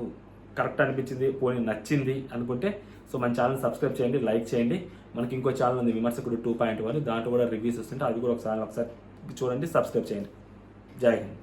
Speaker 1: కరెక్ట్ అనిపించింది, పోనీ నచ్చింది అనుకుంటే సో మన ఛానల్ సబ్స్క్రైబ్ చేయండి, లైక్ చేయండి. మనకి ఇంకో ఛానల్ ఉంది విమర్శకుడు 2.1, దాంట్లో కూడా రివ్యూస్ వస్తుంటే అది కూడా ఒకసారి చూడండి, సబ్స్క్రైబ్ చేయండి. జై హింద్.